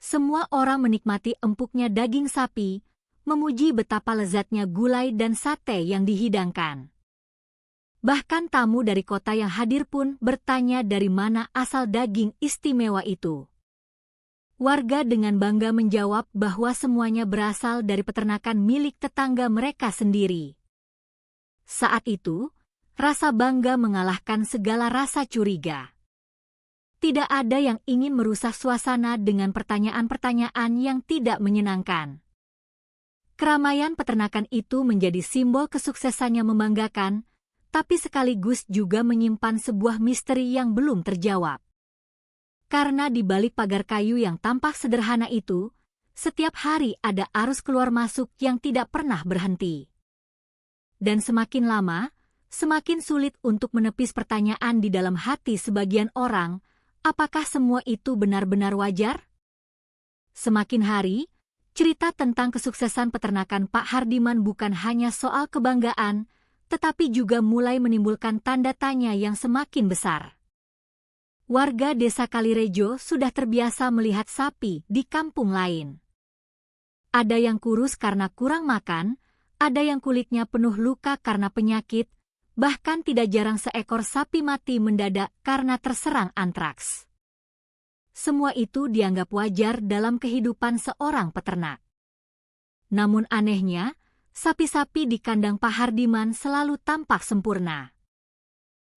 Semua orang menikmati empuknya daging sapi, memuji betapa lezatnya gulai dan sate yang dihidangkan. Bahkan tamu dari kota yang hadir pun bertanya dari mana asal daging istimewa itu. Warga dengan bangga menjawab bahwa semuanya berasal dari peternakan milik tetangga mereka sendiri. Saat itu, rasa bangga mengalahkan segala rasa curiga. Tidak ada yang ingin merusak suasana dengan pertanyaan-pertanyaan yang tidak menyenangkan. Keramaian peternakan itu menjadi simbol kesuksesannya membanggakan, tapi sekaligus juga menyimpan sebuah misteri yang belum terjawab. Karena di balik pagar kayu yang tampak sederhana itu, setiap hari ada arus keluar masuk yang tidak pernah berhenti. Dan semakin lama, semakin sulit untuk menepis pertanyaan di dalam hati sebagian orang, apakah semua itu benar-benar wajar? Semakin hari, cerita tentang kesuksesan peternakan Pak Hardiman bukan hanya soal kebanggaan, tetapi juga mulai menimbulkan tanda tanya yang semakin besar. Warga desa Kalirejo sudah terbiasa melihat sapi di kampung lain. Ada yang kurus karena kurang makan, ada yang kulitnya penuh luka karena penyakit, bahkan tidak jarang seekor sapi mati mendadak karena terserang antraks. Semua itu dianggap wajar dalam kehidupan seorang peternak. Namun anehnya, sapi-sapi di kandang Pak Hardiman selalu tampak sempurna.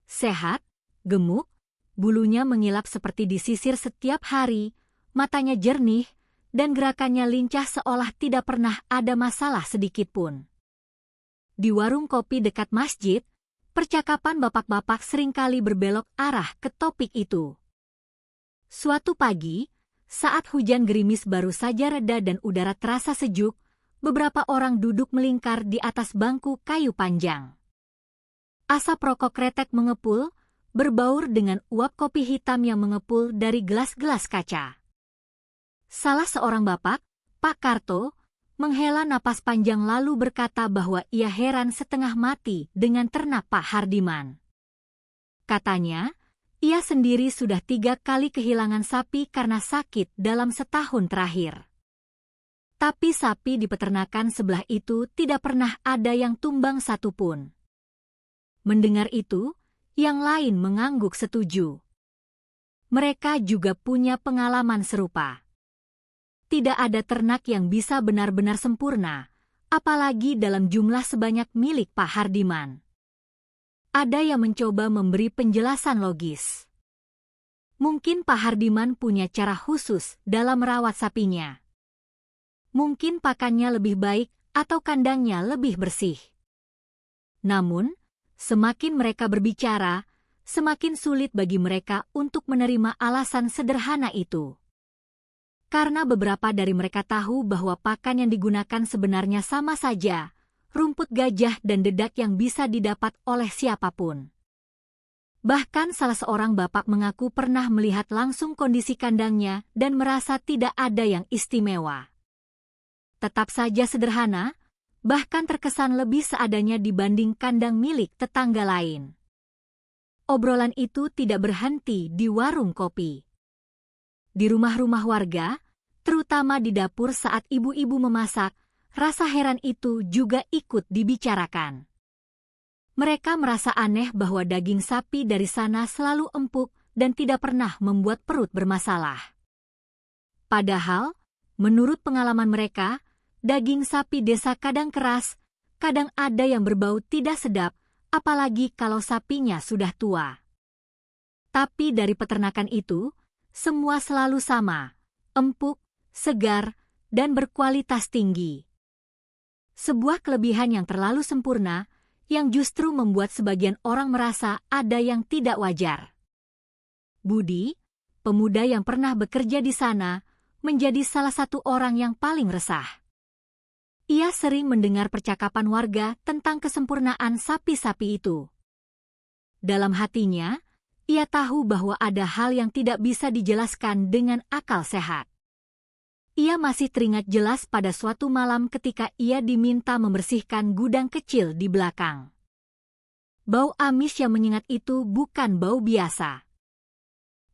Sehat, gemuk, bulunya mengilap seperti disisir setiap hari, matanya jernih, dan gerakannya lincah seolah tidak pernah ada masalah sedikitpun. Di warung kopi dekat masjid, percakapan bapak-bapak seringkali berbelok arah ke topik itu. Suatu pagi, saat hujan gerimis baru saja reda dan udara terasa sejuk, beberapa orang duduk melingkar di atas bangku kayu panjang. Asap rokok kretek mengepul, berbaur dengan uap kopi hitam yang mengepul dari gelas-gelas kaca. Salah seorang bapak, Pak Karto, menghela napas panjang lalu berkata bahwa ia heran setengah mati dengan ternak Pak Hardiman. Katanya, ia sendiri sudah 3 kali kehilangan sapi karena sakit dalam setahun terakhir. Tapi sapi di peternakan sebelah itu tidak pernah ada yang tumbang satupun. Mendengar itu, yang lain mengangguk setuju. Mereka juga punya pengalaman serupa. Tidak ada ternak yang bisa benar-benar sempurna, apalagi dalam jumlah sebanyak milik Pak Hardiman. Ada yang mencoba memberi penjelasan logis. Mungkin Pak Hardiman punya cara khusus dalam merawat sapinya. Mungkin pakannya lebih baik atau kandangnya lebih bersih. Namun, semakin mereka berbicara, semakin sulit bagi mereka untuk menerima alasan sederhana itu. Karena beberapa dari mereka tahu bahwa pakan yang digunakan sebenarnya sama saja, rumput gajah dan dedak yang bisa didapat oleh siapapun. Bahkan salah seorang bapak mengaku pernah melihat langsung kondisi kandangnya dan merasa tidak ada yang istimewa. Tetap saja sederhana, bahkan terkesan lebih seadanya dibanding kandang milik tetangga lain. Obrolan itu tidak berhenti di warung kopi. Di rumah-rumah warga, terutama di dapur saat ibu-ibu memasak, rasa heran itu juga ikut dibicarakan. Mereka merasa aneh bahwa daging sapi dari sana selalu empuk dan tidak pernah membuat perut bermasalah. Padahal, menurut pengalaman mereka, daging sapi desa kadang keras, kadang ada yang berbau tidak sedap, apalagi kalau sapinya sudah tua. Tapi dari peternakan itu, semua selalu sama, empuk, segar, dan berkualitas tinggi. Sebuah kelebihan yang terlalu sempurna, yang justru membuat sebagian orang merasa ada yang tidak wajar. Budi, pemuda yang pernah bekerja di sana, menjadi salah satu orang yang paling resah. Ia sering mendengar percakapan warga tentang kesempurnaan sapi-sapi itu. Dalam hatinya, ia tahu bahwa ada hal yang tidak bisa dijelaskan dengan akal sehat. Ia masih teringat jelas pada suatu malam ketika ia diminta membersihkan gudang kecil di belakang. Bau amis yang menyengat itu bukan bau biasa.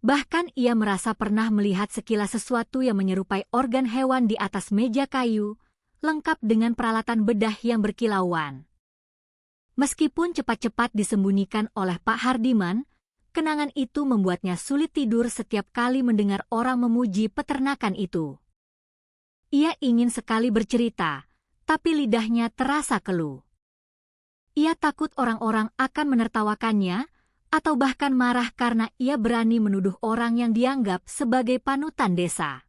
Bahkan ia merasa pernah melihat sekilas sesuatu yang menyerupai organ hewan di atas meja kayu, lengkap dengan peralatan bedah yang berkilauan. Meskipun cepat-cepat disembunyikan oleh Pak Hardiman, kenangan itu membuatnya sulit tidur setiap kali mendengar orang memuji peternakan itu. Ia ingin sekali bercerita, tapi lidahnya terasa keluh. Ia takut orang-orang akan menertawakannya, atau bahkan marah karena ia berani menuduh orang yang dianggap sebagai panutan desa.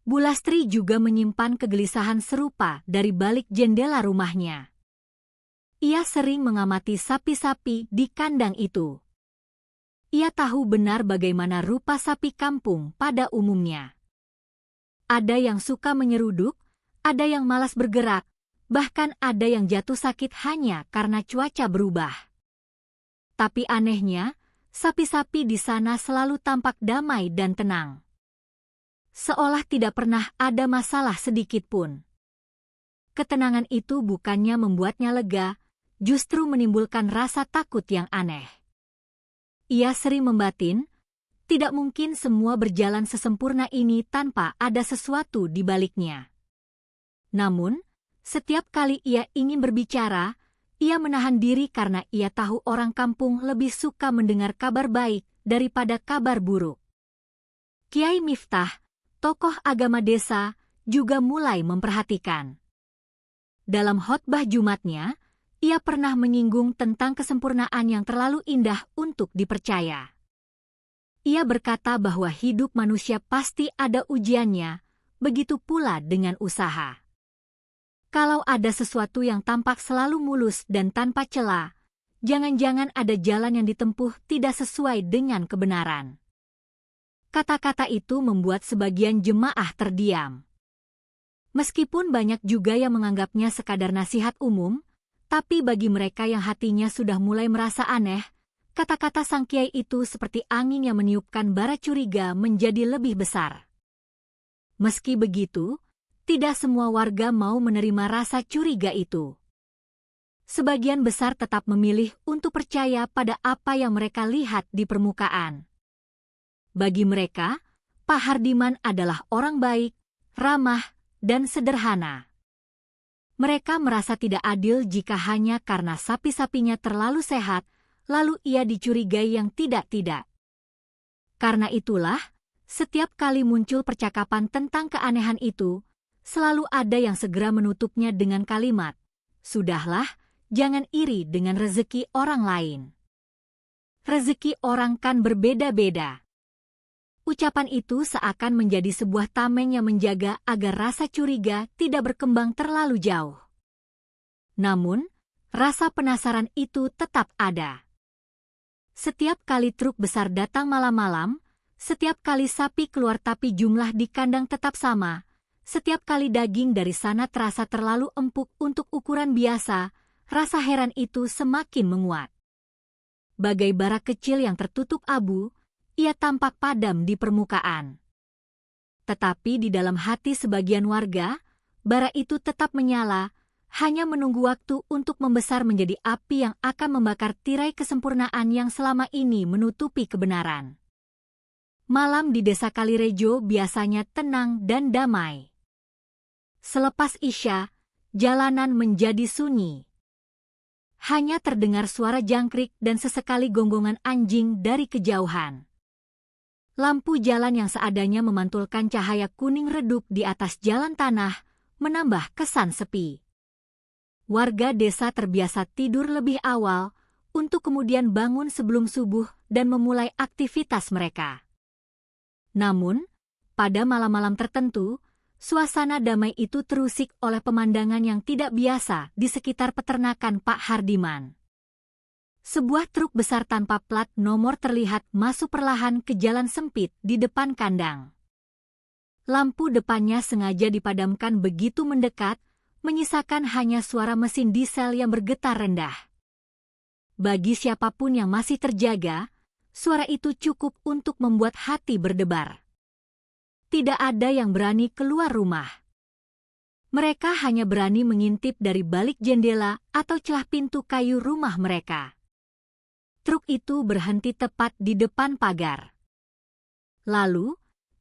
Bulastri juga menyimpan kegelisahan serupa dari balik jendela rumahnya. Ia sering mengamati sapi-sapi di kandang itu. Ia tahu benar bagaimana rupa sapi kampung pada umumnya. Ada yang suka menyeruduk, ada yang malas bergerak, bahkan ada yang jatuh sakit hanya karena cuaca berubah. Tapi anehnya, sapi-sapi di sana selalu tampak damai dan tenang. Seolah tidak pernah ada masalah sedikit pun. Ketenangan itu bukannya membuatnya lega, justru menimbulkan rasa takut yang aneh. Ia sering membatin, tidak mungkin semua berjalan sesempurna ini tanpa ada sesuatu di baliknya. Namun, setiap kali ia ingin berbicara, ia menahan diri karena ia tahu orang kampung lebih suka mendengar kabar baik daripada kabar buruk. Kiai Miftah, tokoh agama desa, juga mulai memperhatikan. Dalam khotbah Jumatnya, ia pernah menyinggung tentang kesempurnaan yang terlalu indah untuk dipercaya. Ia berkata bahwa hidup manusia pasti ada ujiannya, begitu pula dengan usaha. Kalau ada sesuatu yang tampak selalu mulus dan tanpa celah, jangan-jangan ada jalan yang ditempuh tidak sesuai dengan kebenaran. Kata-kata itu membuat sebagian jemaah terdiam. Meskipun banyak juga yang menganggapnya sekadar nasihat umum, tapi bagi mereka yang hatinya sudah mulai merasa aneh, kata-kata sang kiai itu seperti angin yang meniupkan bara curiga menjadi lebih besar. Meski begitu, tidak semua warga mau menerima rasa curiga itu. Sebagian besar tetap memilih untuk percaya pada apa yang mereka lihat di permukaan. Bagi mereka, Pak Hardiman adalah orang baik, ramah, dan sederhana. Mereka merasa tidak adil jika hanya karena sapi-sapinya terlalu sehat, lalu ia dicurigai yang tidak-tidak. Karena itulah, setiap kali muncul percakapan tentang keanehan itu, selalu ada yang segera menutupnya dengan kalimat, "Sudahlah, jangan iri dengan rezeki orang lain. Rezeki orang kan berbeda-beda." Ucapan itu seakan menjadi sebuah tameng yang menjaga agar rasa curiga tidak berkembang terlalu jauh. Namun, rasa penasaran itu tetap ada. Setiap kali truk besar datang malam-malam, setiap kali sapi keluar tapi jumlah di kandang tetap sama, setiap kali daging dari sana terasa terlalu empuk untuk ukuran biasa, rasa heran itu semakin menguat. Bagai bara kecil yang tertutup abu, ia tampak padam di permukaan. Tetapi di dalam hati sebagian warga, bara itu tetap menyala, hanya menunggu waktu untuk membesar menjadi api yang akan membakar tirai kesempurnaan yang selama ini menutupi kebenaran. Malam di Desa Kalirejo biasanya tenang dan damai. Selepas Isya, jalanan menjadi sunyi. Hanya terdengar suara jangkrik dan sesekali gonggongan anjing dari kejauhan. Lampu jalan yang seadanya memantulkan cahaya kuning redup di atas jalan tanah, menambah kesan sepi. Warga desa terbiasa tidur lebih awal untuk kemudian bangun sebelum subuh dan memulai aktivitas mereka. Namun, pada malam-malam tertentu, suasana damai itu terusik oleh pemandangan yang tidak biasa di sekitar peternakan Pak Hardiman. Sebuah truk besar tanpa plat nomor terlihat masuk perlahan ke jalan sempit di depan kandang. Lampu depannya sengaja dipadamkan begitu mendekat, menyisakan hanya suara mesin diesel yang bergetar rendah. Bagi siapapun yang masih terjaga, suara itu cukup untuk membuat hati berdebar. Tidak ada yang berani keluar rumah. Mereka hanya berani mengintip dari balik jendela atau celah pintu kayu rumah mereka. Truk itu berhenti tepat di depan pagar. Lalu,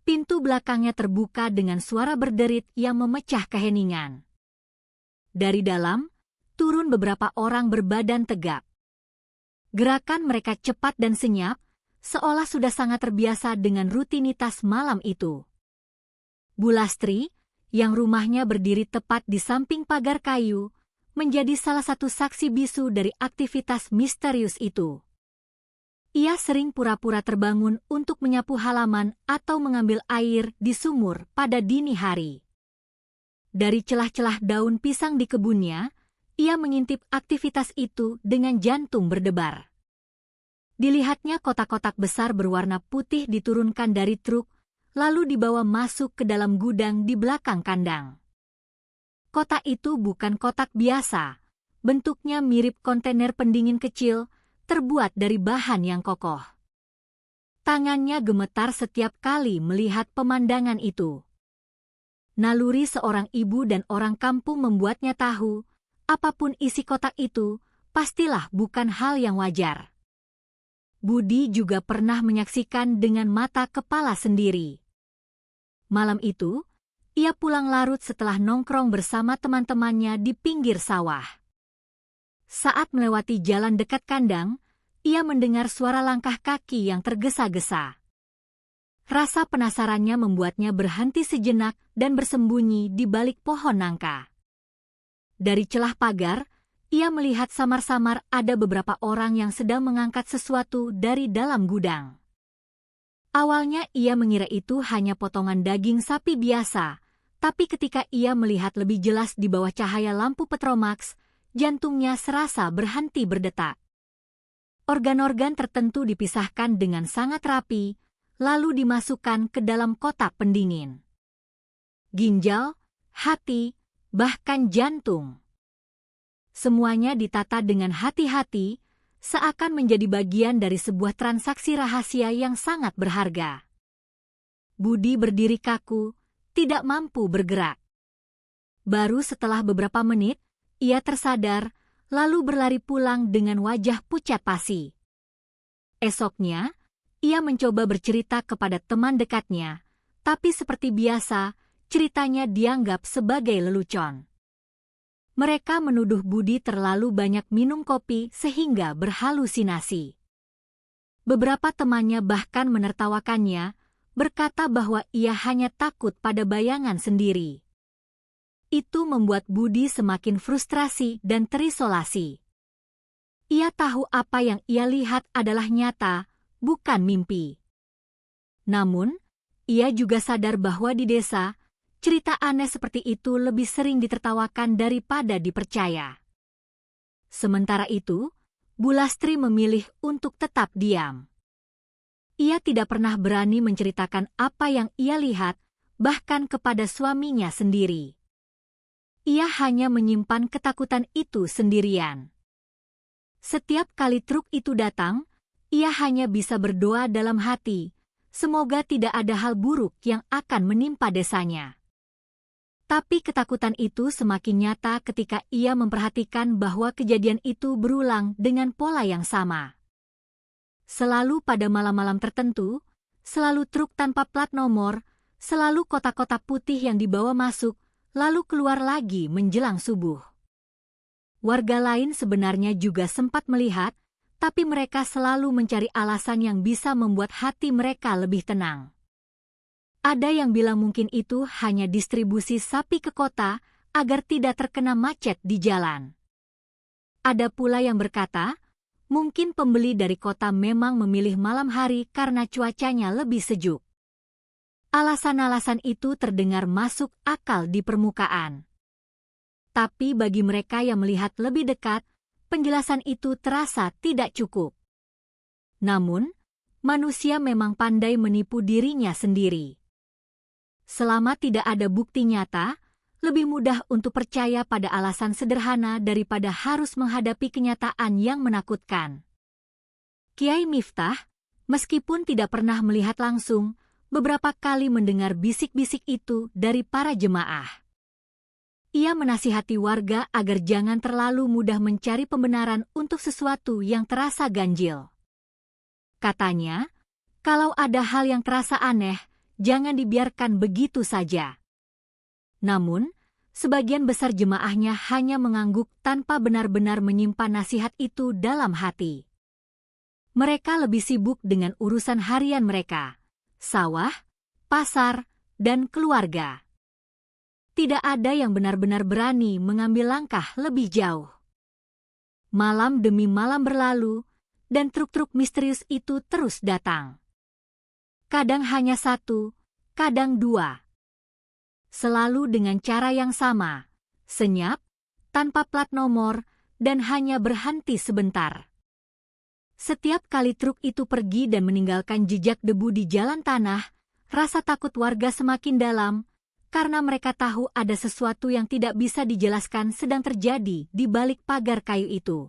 pintu belakangnya terbuka dengan suara berderit yang memecah keheningan. Dari dalam, turun beberapa orang berbadan tegap. Gerakan mereka cepat dan senyap, seolah sudah sangat terbiasa dengan rutinitas malam itu. Bulastri, yang rumahnya berdiri tepat di samping pagar kayu, menjadi salah satu saksi bisu dari aktivitas misterius itu. Ia sering pura-pura terbangun untuk menyapu halaman atau mengambil air di sumur pada dini hari. Dari celah-celah daun pisang di kebunnya, ia mengintip aktivitas itu dengan jantung berdebar. Dilihatnya kotak-kotak besar berwarna putih diturunkan dari truk, lalu dibawa masuk ke dalam gudang di belakang kandang. Kotak itu bukan kotak biasa, bentuknya mirip kontainer pendingin kecil, terbuat dari bahan yang kokoh. Tangannya gemetar setiap kali melihat pemandangan itu. Naluri seorang ibu dan orang kampung membuatnya tahu, apapun isi kotak itu, pastilah bukan hal yang wajar. Budi juga pernah menyaksikan dengan mata kepala sendiri. Malam itu, ia pulang larut setelah nongkrong bersama teman-temannya di pinggir sawah. Saat melewati jalan dekat kandang, ia mendengar suara langkah kaki yang tergesa-gesa. Rasa penasarannya membuatnya berhenti sejenak dan bersembunyi di balik pohon nangka. Dari celah pagar, ia melihat samar-samar ada beberapa orang yang sedang mengangkat sesuatu dari dalam gudang. Awalnya ia mengira itu hanya potongan daging sapi biasa, tapi ketika ia melihat lebih jelas di bawah cahaya lampu petromax, jantungnya serasa berhenti berdetak. Organ-organ tertentu dipisahkan dengan sangat rapi, lalu dimasukkan ke dalam kotak pendingin. Ginjal, hati, bahkan jantung. Semuanya ditata dengan hati-hati, seakan menjadi bagian dari sebuah transaksi rahasia yang sangat berharga. Budi berdiri kaku, tidak mampu bergerak. Baru setelah beberapa menit, ia tersadar, lalu berlari pulang dengan wajah pucat pasi. Esoknya, ia mencoba bercerita kepada teman dekatnya, tapi seperti biasa, ceritanya dianggap sebagai lelucon. Mereka menuduh Budi terlalu banyak minum kopi sehingga berhalusinasi. Beberapa temannya bahkan menertawakannya, berkata bahwa ia hanya takut pada bayangan sendiri. Itu membuat Budi semakin frustrasi dan terisolasi. Ia tahu apa yang ia lihat adalah nyata, bukan mimpi. Namun, ia juga sadar bahwa di desa, cerita aneh seperti itu lebih sering ditertawakan daripada dipercaya. Sementara itu, Bulastri memilih untuk tetap diam. Ia tidak pernah berani menceritakan apa yang ia lihat, bahkan kepada suaminya sendiri. Ia hanya menyimpan ketakutan itu sendirian. Setiap kali truk itu datang, ia hanya bisa berdoa dalam hati, semoga tidak ada hal buruk yang akan menimpa desanya. Tapi ketakutan itu semakin nyata ketika ia memperhatikan bahwa kejadian itu berulang dengan pola yang sama. Selalu pada malam-malam tertentu, selalu truk tanpa plat nomor, selalu kotak-kotak putih yang dibawa masuk, lalu keluar lagi menjelang subuh. Warga lain sebenarnya juga sempat melihat, tapi mereka selalu mencari alasan yang bisa membuat hati mereka lebih tenang. Ada yang bilang mungkin itu hanya distribusi sapi ke kota agar tidak terkena macet di jalan. Ada pula yang berkata, mungkin pembeli dari kota memang memilih malam hari karena cuacanya lebih sejuk. Alasan-alasan itu terdengar masuk akal di permukaan. Tapi bagi mereka yang melihat lebih dekat, penjelasan itu terasa tidak cukup. Namun, manusia memang pandai menipu dirinya sendiri. Selama tidak ada bukti nyata, lebih mudah untuk percaya pada alasan sederhana daripada harus menghadapi kenyataan yang menakutkan. Kiai Miftah, meskipun tidak pernah melihat langsung, beberapa kali mendengar bisik-bisik itu dari para jemaah. Ia menasihati warga agar jangan terlalu mudah mencari pembenaran untuk sesuatu yang terasa ganjil. Katanya, kalau ada hal yang terasa aneh, jangan dibiarkan begitu saja. Namun, sebagian besar jemaahnya hanya mengangguk tanpa benar-benar menyimpan nasihat itu dalam hati. Mereka lebih sibuk dengan urusan harian mereka, sawah, pasar, dan keluarga. Tidak ada yang benar-benar berani mengambil langkah lebih jauh. Malam demi malam berlalu, dan truk-truk misterius itu terus datang. Kadang hanya satu, kadang dua. Selalu dengan cara yang sama, senyap, tanpa plat nomor, dan hanya berhenti sebentar. Setiap kali truk itu pergi dan meninggalkan jejak debu di jalan tanah, rasa takut warga semakin dalam, karena mereka tahu ada sesuatu yang tidak bisa dijelaskan sedang terjadi di balik pagar kayu itu.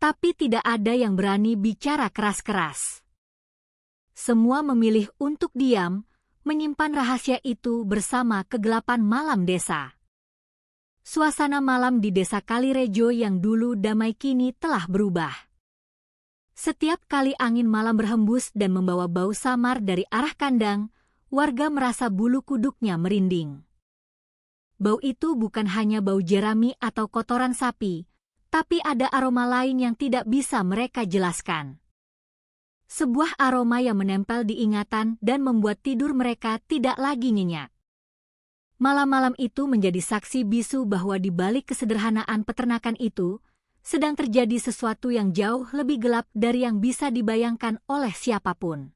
Tapi tidak ada yang berani bicara keras-keras. Semua memilih untuk diam, menyimpan rahasia itu bersama kegelapan malam desa. Suasana malam di desa Kalirejo yang dulu damai kini telah berubah. Setiap kali angin malam berhembus dan membawa bau samar dari arah kandang, warga merasa bulu kuduknya merinding. Bau itu bukan hanya bau jerami atau kotoran sapi, tapi ada aroma lain yang tidak bisa mereka jelaskan. Sebuah aroma yang menempel di ingatan dan membuat tidur mereka tidak lagi nyenyak. Malam-malam itu menjadi saksi bisu bahwa di balik kesederhanaan peternakan itu, sedang terjadi sesuatu yang jauh lebih gelap dari yang bisa dibayangkan oleh siapapun.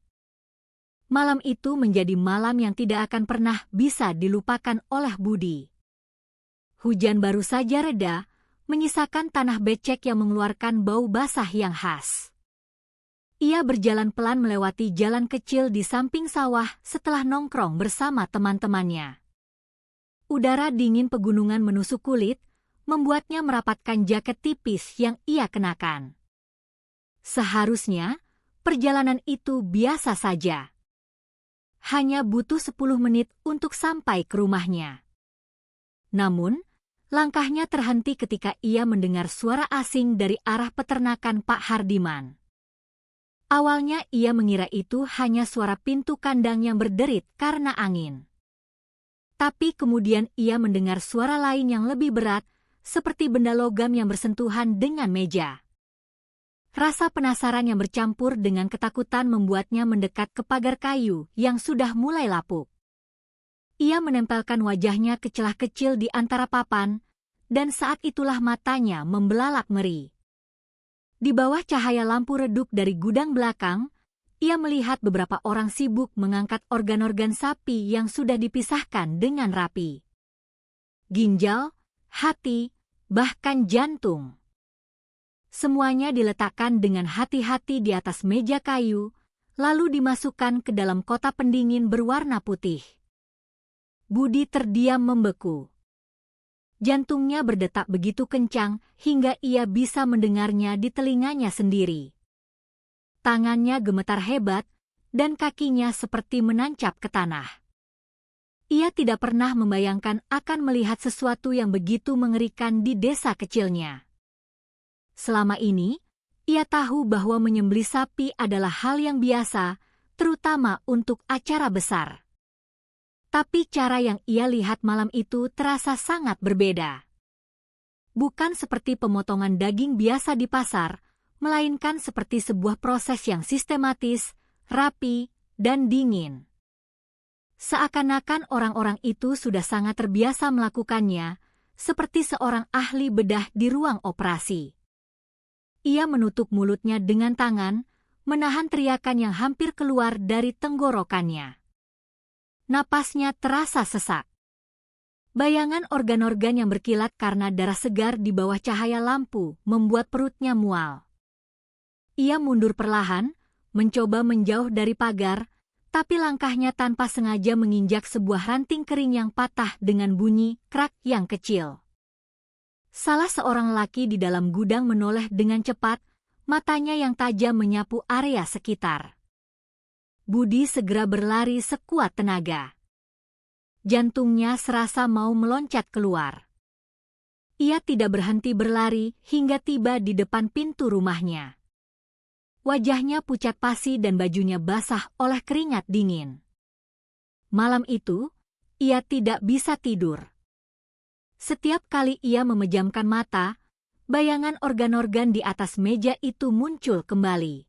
Malam itu menjadi malam yang tidak akan pernah bisa dilupakan oleh Budi. Hujan baru saja reda, menyisakan tanah becek yang mengeluarkan bau basah yang khas. Ia berjalan pelan melewati jalan kecil di samping sawah setelah nongkrong bersama teman-temannya. Udara dingin pegunungan menusuk kulit, membuatnya merapatkan jaket tipis yang ia kenakan. Seharusnya, perjalanan itu biasa saja. Hanya butuh 10 menit untuk sampai ke rumahnya. Namun, langkahnya terhenti ketika ia mendengar suara asing dari arah peternakan Pak Hardiman. Awalnya ia mengira itu hanya suara pintu kandang yang berderit karena angin. Tapi kemudian ia mendengar suara lain yang lebih berat, seperti benda logam yang bersentuhan dengan meja. Rasa penasaran yang bercampur dengan ketakutan membuatnya mendekat ke pagar kayu yang sudah mulai lapuk. Ia menempelkan wajahnya ke celah kecil di antara papan, dan saat itulah matanya membelalak ngeri. Di bawah cahaya lampu redup dari gudang belakang, ia melihat beberapa orang sibuk mengangkat organ-organ sapi yang sudah dipisahkan dengan rapi. Ginjal, hati, bahkan jantung. Semuanya diletakkan dengan hati-hati di atas meja kayu, lalu dimasukkan ke dalam kotak pendingin berwarna putih. Budi terdiam membeku. Jantungnya berdetak begitu kencang hingga ia bisa mendengarnya di telinganya sendiri. Tangannya gemetar hebat, dan kakinya seperti menancap ke tanah. Ia tidak pernah membayangkan akan melihat sesuatu yang begitu mengerikan di desa kecilnya. Selama ini, ia tahu bahwa menyembelih sapi adalah hal yang biasa, terutama untuk acara besar. Tapi cara yang ia lihat malam itu terasa sangat berbeda. Bukan seperti pemotongan daging biasa di pasar, melainkan seperti sebuah proses yang sistematis, rapi, dan dingin. Seakan-akan orang-orang itu sudah sangat terbiasa melakukannya, seperti seorang ahli bedah di ruang operasi. Ia menutup mulutnya dengan tangan, menahan teriakan yang hampir keluar dari tenggorokannya. Napasnya terasa sesak. Bayangan organ-organ yang berkilat karena darah segar di bawah cahaya lampu membuat perutnya mual. Ia mundur perlahan, mencoba menjauh dari pagar, tapi langkahnya tanpa sengaja menginjak sebuah ranting kering yang patah dengan bunyi krak yang kecil. Salah seorang laki di dalam gudang menoleh dengan cepat, matanya yang tajam menyapu area sekitar. Budi segera berlari sekuat tenaga. Jantungnya serasa mau meloncat keluar. Ia tidak berhenti berlari hingga tiba di depan pintu rumahnya. Wajahnya pucat pasi dan bajunya basah oleh keringat dingin. Malam itu, ia tidak bisa tidur. Setiap kali ia memejamkan mata, bayangan organ-organ di atas meja itu muncul kembali.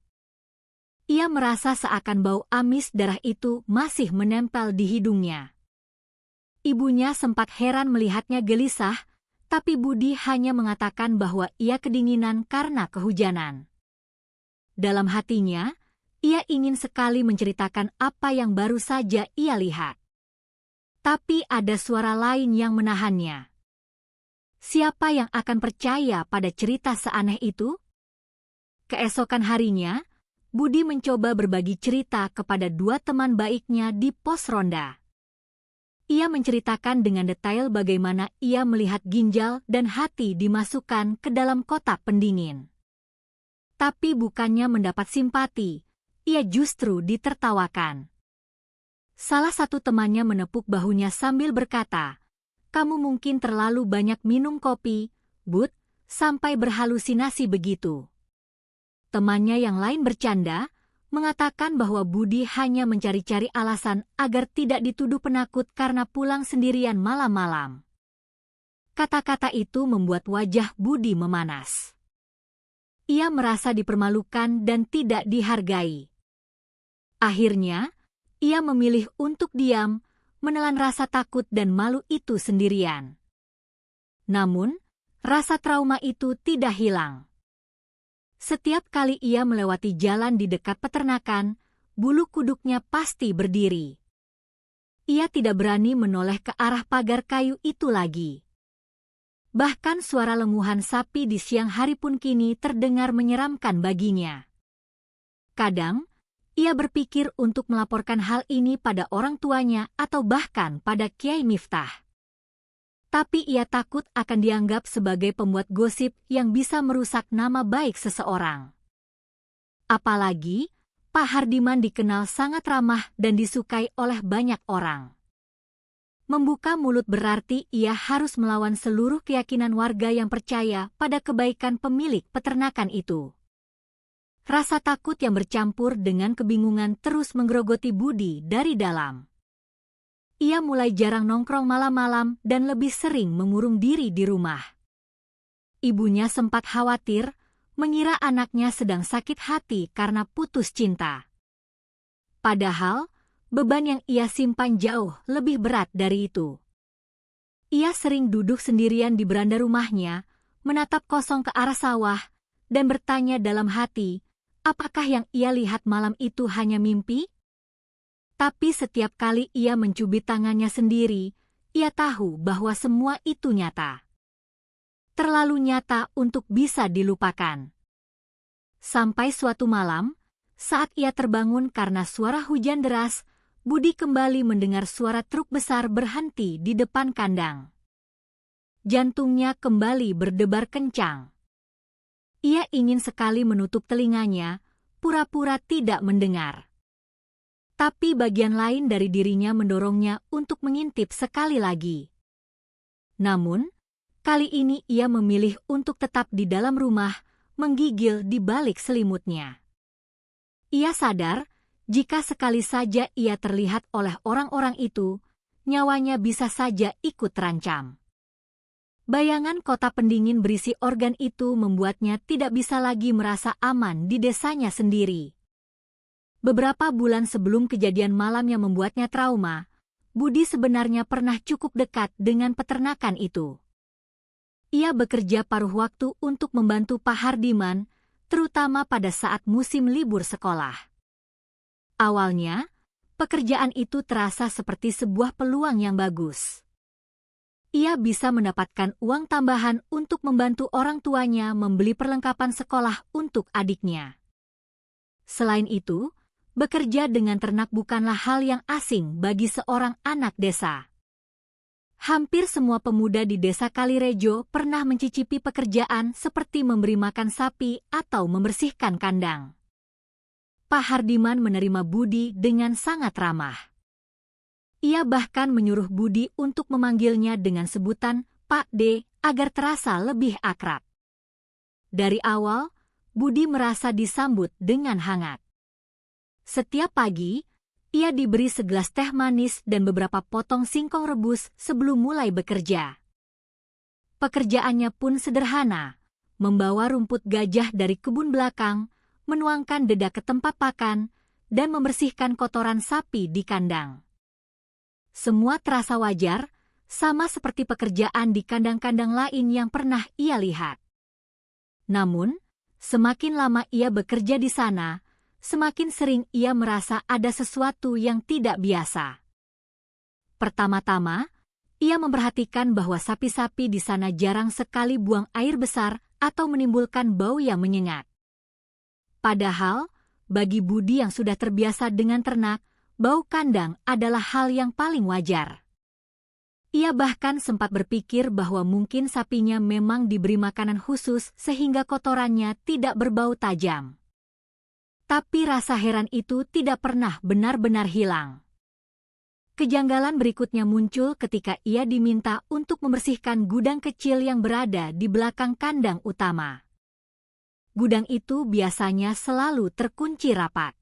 Ia merasa seakan bau amis darah itu masih menempel di hidungnya. Ibunya sempat heran melihatnya gelisah, tapi Budi hanya mengatakan bahwa ia kedinginan karena kehujanan. Dalam hatinya, ia ingin sekali menceritakan apa yang baru saja ia lihat. Tapi ada suara lain yang menahannya. Siapa yang akan percaya pada cerita seaneh itu? Keesokan harinya, Budi mencoba berbagi cerita kepada dua teman baiknya di pos ronda. Ia menceritakan dengan detail bagaimana ia melihat ginjal dan hati dimasukkan ke dalam kotak pendingin. Tapi bukannya mendapat simpati, ia justru ditertawakan. Salah satu temannya menepuk bahunya sambil berkata, "Kamu mungkin terlalu banyak minum kopi, Bud, sampai berhalusinasi begitu." Temannya yang lain bercanda, mengatakan bahwa Budi hanya mencari-cari alasan agar tidak dituduh penakut karena pulang sendirian malam-malam. Kata-kata itu membuat wajah Budi memanas. Ia merasa dipermalukan dan tidak dihargai. Akhirnya, ia memilih untuk diam, menelan rasa takut dan malu itu sendirian. Namun, rasa trauma itu tidak hilang. Setiap kali ia melewati jalan di dekat peternakan, bulu kuduknya pasti berdiri. Ia tidak berani menoleh ke arah pagar kayu itu lagi. Bahkan suara lenguhan sapi di siang hari pun kini terdengar menyeramkan baginya. Kadang, ia berpikir untuk melaporkan hal ini pada orang tuanya atau bahkan pada Kiai Miftah. Tapi ia takut akan dianggap sebagai pembuat gosip yang bisa merusak nama baik seseorang. Apalagi, Pak Hardiman dikenal sangat ramah dan disukai oleh banyak orang. Membuka mulut berarti ia harus melawan seluruh keyakinan warga yang percaya pada kebaikan pemilik peternakan itu. Rasa takut yang bercampur dengan kebingungan terus menggerogoti Budi dari dalam. Ia mulai jarang nongkrong malam-malam dan lebih sering mengurung diri di rumah. Ibunya sempat khawatir, mengira anaknya sedang sakit hati karena putus cinta. Padahal, beban yang ia simpan jauh lebih berat dari itu. Ia sering duduk sendirian di beranda rumahnya, menatap kosong ke arah sawah, dan bertanya dalam hati, apakah yang ia lihat malam itu hanya mimpi? Tapi setiap kali ia mencubit tangannya sendiri, ia tahu bahwa semua itu nyata. Terlalu nyata untuk bisa dilupakan. Sampai suatu malam, saat ia terbangun karena suara hujan deras, Budi kembali mendengar suara truk besar berhenti di depan kandang. Jantungnya kembali berdebar kencang. Ia ingin sekali menutup telinganya, pura-pura tidak mendengar. Tapi bagian lain dari dirinya mendorongnya untuk mengintip sekali lagi. Namun, kali ini ia memilih untuk tetap di dalam rumah, menggigil di balik selimutnya. Ia sadar, jika sekali saja ia terlihat oleh orang-orang itu, nyawanya bisa saja ikut terancam. Bayangan kota pendingin berisi organ itu membuatnya tidak bisa lagi merasa aman di desanya sendiri. Beberapa bulan sebelum kejadian malam yang membuatnya trauma, Budi sebenarnya pernah cukup dekat dengan peternakan itu. Ia bekerja paruh waktu untuk membantu Pak Hardiman, terutama pada saat musim libur sekolah. Awalnya, pekerjaan itu terasa seperti sebuah peluang yang bagus. Ia bisa mendapatkan uang tambahan untuk membantu orang tuanya membeli perlengkapan sekolah untuk adiknya. Selain itu, bekerja dengan ternak bukanlah hal yang asing bagi seorang anak desa. Hampir semua pemuda di desa Kalirejo pernah mencicipi pekerjaan seperti memberi makan sapi atau membersihkan kandang. Pak Hardiman menerima Budi dengan sangat ramah. Ia bahkan menyuruh Budi untuk memanggilnya dengan sebutan Pak D agar terasa lebih akrab. Dari awal, Budi merasa disambut dengan hangat. Setiap pagi, ia diberi segelas teh manis dan beberapa potong singkong rebus sebelum mulai bekerja. Pekerjaannya pun sederhana, membawa rumput gajah dari kebun belakang, menuangkan dedak ke tempat pakan, dan membersihkan kotoran sapi di kandang. Semua terasa wajar, sama seperti pekerjaan di kandang-kandang lain yang pernah ia lihat. Namun, semakin lama ia bekerja di sana, semakin sering ia merasa ada sesuatu yang tidak biasa. Pertama-tama, ia memperhatikan bahwa sapi-sapi di sana jarang sekali buang air besar atau menimbulkan bau yang menyengat. Padahal, bagi Budi yang sudah terbiasa dengan ternak, bau kandang adalah hal yang paling wajar. Ia bahkan sempat berpikir bahwa mungkin sapinya memang diberi makanan khusus sehingga kotorannya tidak berbau tajam. Tapi rasa heran itu tidak pernah benar-benar hilang. Kejanggalan berikutnya muncul ketika ia diminta untuk membersihkan gudang kecil yang berada di belakang kandang utama. Gudang itu biasanya selalu terkunci rapat.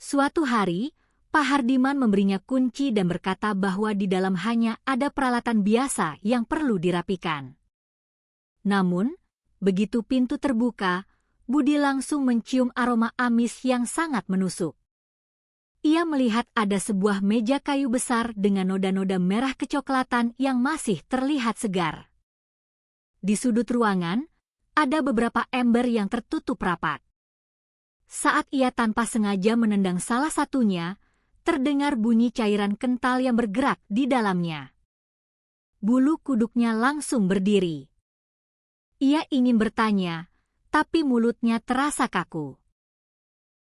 Suatu hari, Pak Hardiman memberinya kunci dan berkata bahwa di dalam hanya ada peralatan biasa yang perlu dirapikan. Namun, begitu pintu terbuka, Budi langsung mencium aroma amis yang sangat menusuk. Ia melihat ada sebuah meja kayu besar dengan noda-noda merah kecoklatan yang masih terlihat segar. Di sudut ruangan, ada beberapa ember yang tertutup rapat. Saat ia tanpa sengaja menendang salah satunya, terdengar bunyi cairan kental yang bergerak di dalamnya. Bulu kuduknya langsung berdiri. Ia ingin bertanya, tapi mulutnya terasa kaku.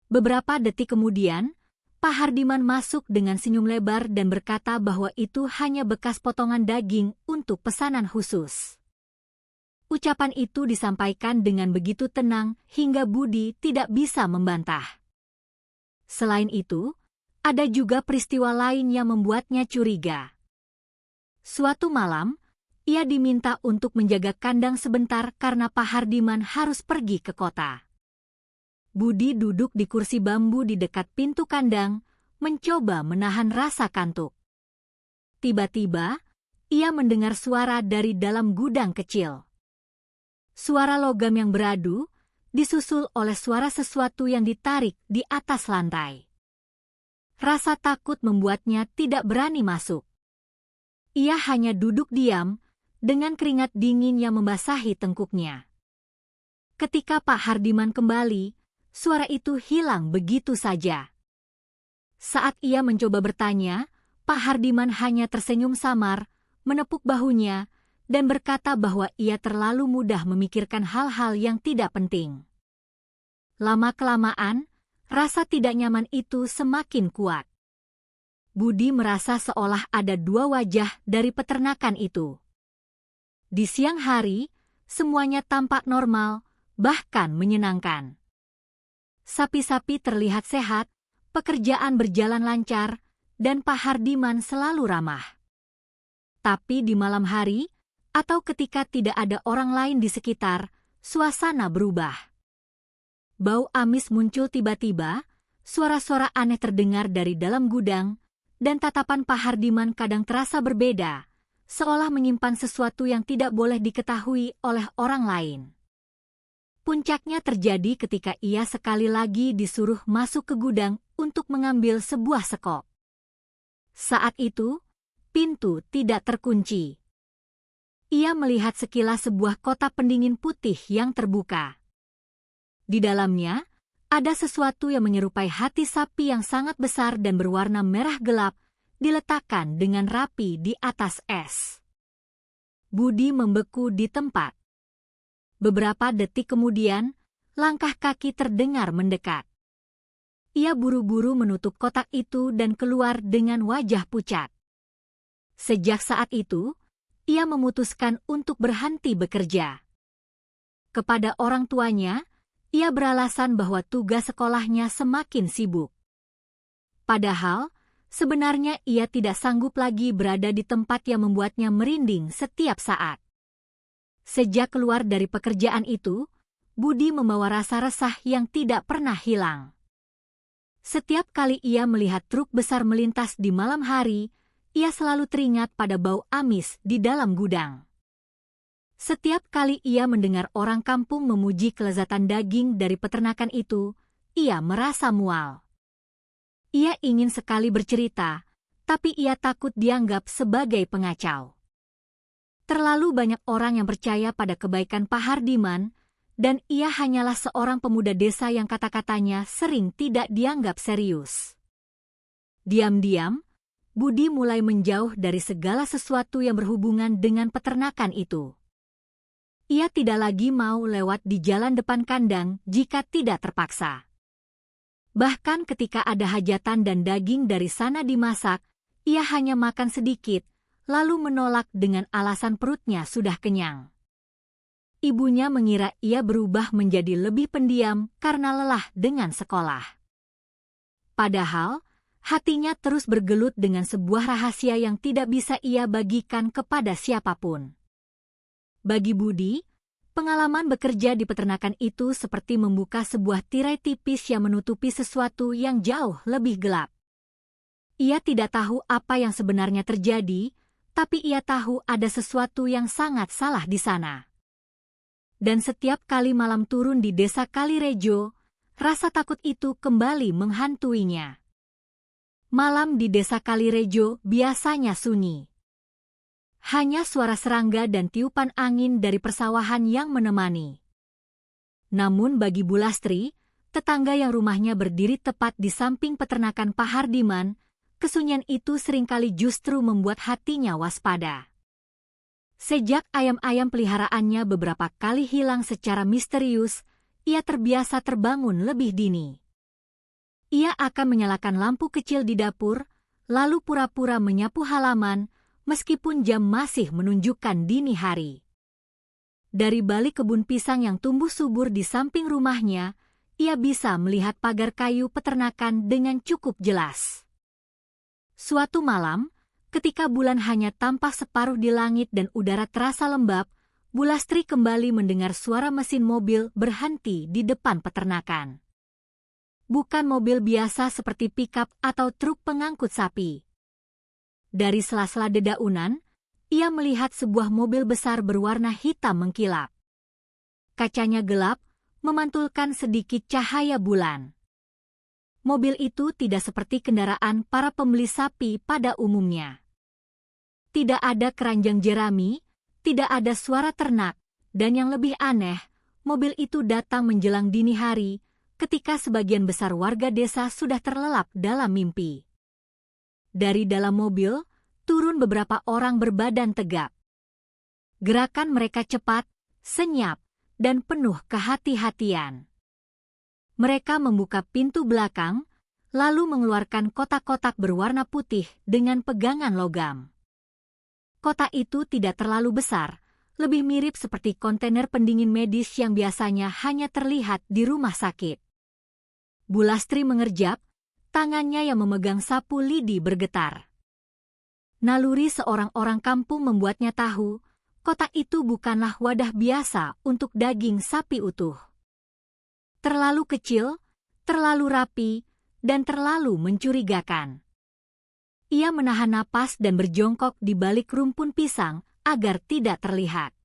Beberapa detik kemudian, Pak Hardiman masuk dengan senyum lebar dan berkata bahwa itu hanya bekas potongan daging untuk pesanan khusus. Ucapan itu disampaikan dengan begitu tenang hingga Budi tidak bisa membantah. Selain itu, ada juga peristiwa lain yang membuatnya curiga. Suatu malam, ia diminta untuk menjaga kandang sebentar karena Pak Hardiman harus pergi ke kota. Budi duduk di kursi bambu di dekat pintu kandang, mencoba menahan rasa kantuk. Tiba-tiba, ia mendengar suara dari dalam gudang kecil. Suara logam yang beradu, disusul oleh suara sesuatu yang ditarik di atas lantai. Rasa takut membuatnya tidak berani masuk. Ia hanya duduk diam, dengan keringat dingin yang membasahi tengkuknya. Ketika Pak Hardiman kembali, suara itu hilang begitu saja. Saat ia mencoba bertanya, Pak Hardiman hanya tersenyum samar, menepuk bahunya, dan berkata bahwa ia terlalu mudah memikirkan hal-hal yang tidak penting. Lama-kelamaan, rasa tidak nyaman itu semakin kuat. Budi merasa seolah ada dua wajah dari peternakan itu. Di siang hari, semuanya tampak normal, bahkan menyenangkan. Sapi-sapi terlihat sehat, pekerjaan berjalan lancar, dan Pak Hardiman selalu ramah. Tapi di malam hari, atau ketika tidak ada orang lain di sekitar, suasana berubah. Bau amis muncul tiba-tiba, suara-suara aneh terdengar dari dalam gudang, dan tatapan Pak Hardiman kadang terasa berbeda, seolah menyimpan sesuatu yang tidak boleh diketahui oleh orang lain. Puncaknya terjadi ketika ia sekali lagi disuruh masuk ke gudang untuk mengambil sebuah sekop. Saat itu, pintu tidak terkunci. ia melihat sekilas sebuah kotak pendingin putih yang terbuka. Di dalamnya, ada sesuatu yang menyerupai hati sapi yang sangat besar dan berwarna merah gelap, diletakkan dengan rapi di atas es. Budi membeku di tempat. Beberapa detik kemudian, langkah kaki terdengar mendekat. Ia buru-buru menutup kotak itu dan keluar dengan wajah pucat. Sejak saat itu, ia memutuskan untuk berhenti bekerja. Kepada orang tuanya, ia beralasan bahwa tugas sekolahnya semakin sibuk. Padahal, sebenarnya ia tidak sanggup lagi berada di tempat yang membuatnya merinding setiap saat. Sejak keluar dari pekerjaan itu, Budi membawa rasa resah yang tidak pernah hilang. Setiap kali ia melihat truk besar melintas di malam hari, ia selalu teringat pada bau amis di dalam gudang. Setiap kali ia mendengar orang kampung memuji kelezatan daging dari peternakan itu, ia merasa mual. Ia ingin sekali bercerita, tapi ia takut dianggap sebagai pengacau. Terlalu banyak orang yang percaya pada kebaikan Pak Hardiman, dan ia hanyalah seorang pemuda desa yang kata-katanya sering tidak dianggap serius. Diam-diam, Budi mulai menjauh dari segala sesuatu yang berhubungan dengan peternakan itu. Ia tidak lagi mau lewat di jalan depan kandang jika tidak terpaksa. Bahkan ketika ada hajatan dan daging dari sana dimasak, ia hanya makan sedikit, lalu menolak dengan alasan perutnya sudah kenyang. Ibunya mengira ia berubah menjadi lebih pendiam karena lelah dengan sekolah. Padahal, hatinya terus bergelut dengan sebuah rahasia yang tidak bisa ia bagikan kepada siapapun. Bagi Budi, pengalaman bekerja di peternakan itu seperti membuka sebuah tirai tipis yang menutupi sesuatu yang jauh lebih gelap. Ia tidak tahu apa yang sebenarnya terjadi, tapi ia tahu ada sesuatu yang sangat salah di sana. Dan setiap kali malam turun di desa Kalirejo, rasa takut itu kembali menghantuinya. Malam di desa Kalirejo biasanya sunyi. Hanya suara serangga dan tiupan angin dari persawahan yang menemani. Namun bagi Bulastri, tetangga yang rumahnya berdiri tepat di samping peternakan Pak Hardiman, kesunyian itu seringkali justru membuat hatinya waspada. Sejak ayam-ayam peliharaannya beberapa kali hilang secara misterius, ia terbiasa terbangun lebih dini. Ia akan menyalakan lampu kecil di dapur, lalu pura-pura menyapu halaman, meskipun jam masih menunjukkan dini hari. Dari balik kebun pisang yang tumbuh subur di samping rumahnya, ia bisa melihat pagar kayu peternakan dengan cukup jelas. Suatu malam, ketika bulan hanya tampak separuh di langit dan udara terasa lembab, Bulastri kembali mendengar suara mesin mobil berhenti di depan peternakan. Bukan mobil biasa seperti pikap atau truk pengangkut sapi. Dari sela-sela dedaunan, ia melihat sebuah mobil besar berwarna hitam mengkilap. Kacanya gelap, memantulkan sedikit cahaya bulan. Mobil itu tidak seperti kendaraan para pembeli sapi pada umumnya. Tidak ada keranjang jerami, tidak ada suara ternak, dan yang lebih aneh, mobil itu datang menjelang dini hari, ketika sebagian besar warga desa sudah terlelap dalam mimpi. Dari dalam mobil, turun beberapa orang berbadan tegap. Gerakan mereka cepat, senyap, dan penuh kehati-hatian. Mereka membuka pintu belakang, lalu mengeluarkan kotak-kotak berwarna putih dengan pegangan logam. Kotak itu tidak terlalu besar, lebih mirip seperti kontainer pendingin medis yang biasanya hanya terlihat di rumah sakit. Bulastri mengerjap, tangannya yang memegang sapu lidi bergetar. Naluri seorang orang kampung membuatnya tahu, kotak itu bukanlah wadah biasa untuk daging sapi utuh. Terlalu kecil, terlalu rapi, dan terlalu mencurigakan. Ia menahan napas dan berjongkok di balik rumpun pisang agar tidak terlihat.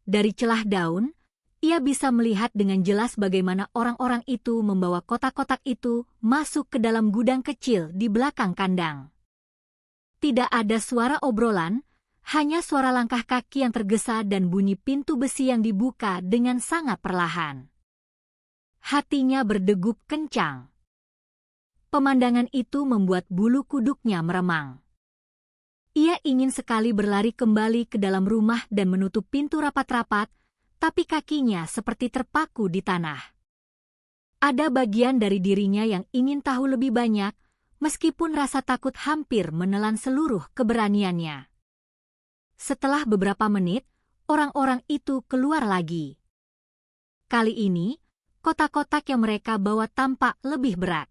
Dari celah daun, ia bisa melihat dengan jelas bagaimana orang-orang itu membawa kotak-kotak itu masuk ke dalam gudang kecil di belakang kandang. Tidak ada suara obrolan, Hanya suara langkah kaki yang tergesa dan bunyi pintu besi yang dibuka dengan sangat perlahan. Hatinya berdegup kencang. Pemandangan itu membuat bulu kuduknya meremang. Ia ingin sekali berlari kembali ke dalam rumah dan menutup pintu rapat-rapat, tapi kakinya seperti terpaku di tanah. Ada bagian dari dirinya yang ingin tahu lebih banyak, meskipun rasa takut hampir menelan seluruh keberaniannya. Setelah beberapa menit, orang-orang itu keluar lagi. Kali ini, kotak-kotak yang mereka bawa tampak lebih berat.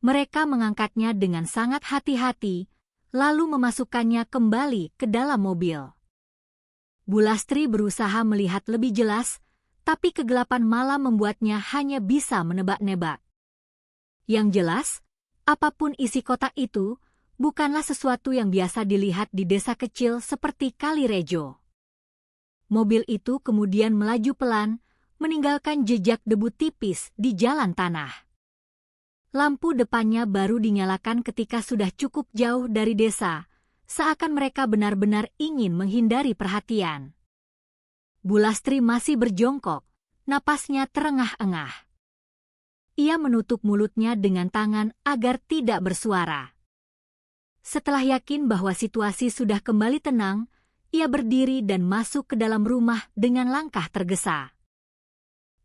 Mereka mengangkatnya dengan sangat hati-hati, lalu memasukkannya kembali ke dalam mobil. Bulastri berusaha melihat lebih jelas, tapi kegelapan malam membuatnya hanya bisa menebak-nebak. Yang jelas, apapun isi kotak itu, bukanlah sesuatu yang biasa dilihat di desa kecil seperti Kalirejo. Mobil itu kemudian melaju pelan, meninggalkan jejak debu tipis di jalan tanah. Lampu depannya baru dinyalakan ketika sudah cukup jauh dari desa, seakan mereka benar-benar ingin menghindari perhatian. Bulastri masih berjongkok, napasnya terengah-engah. Ia menutup mulutnya dengan tangan agar tidak bersuara. Setelah yakin bahwa situasi sudah kembali tenang, ia berdiri dan masuk ke dalam rumah dengan langkah tergesa.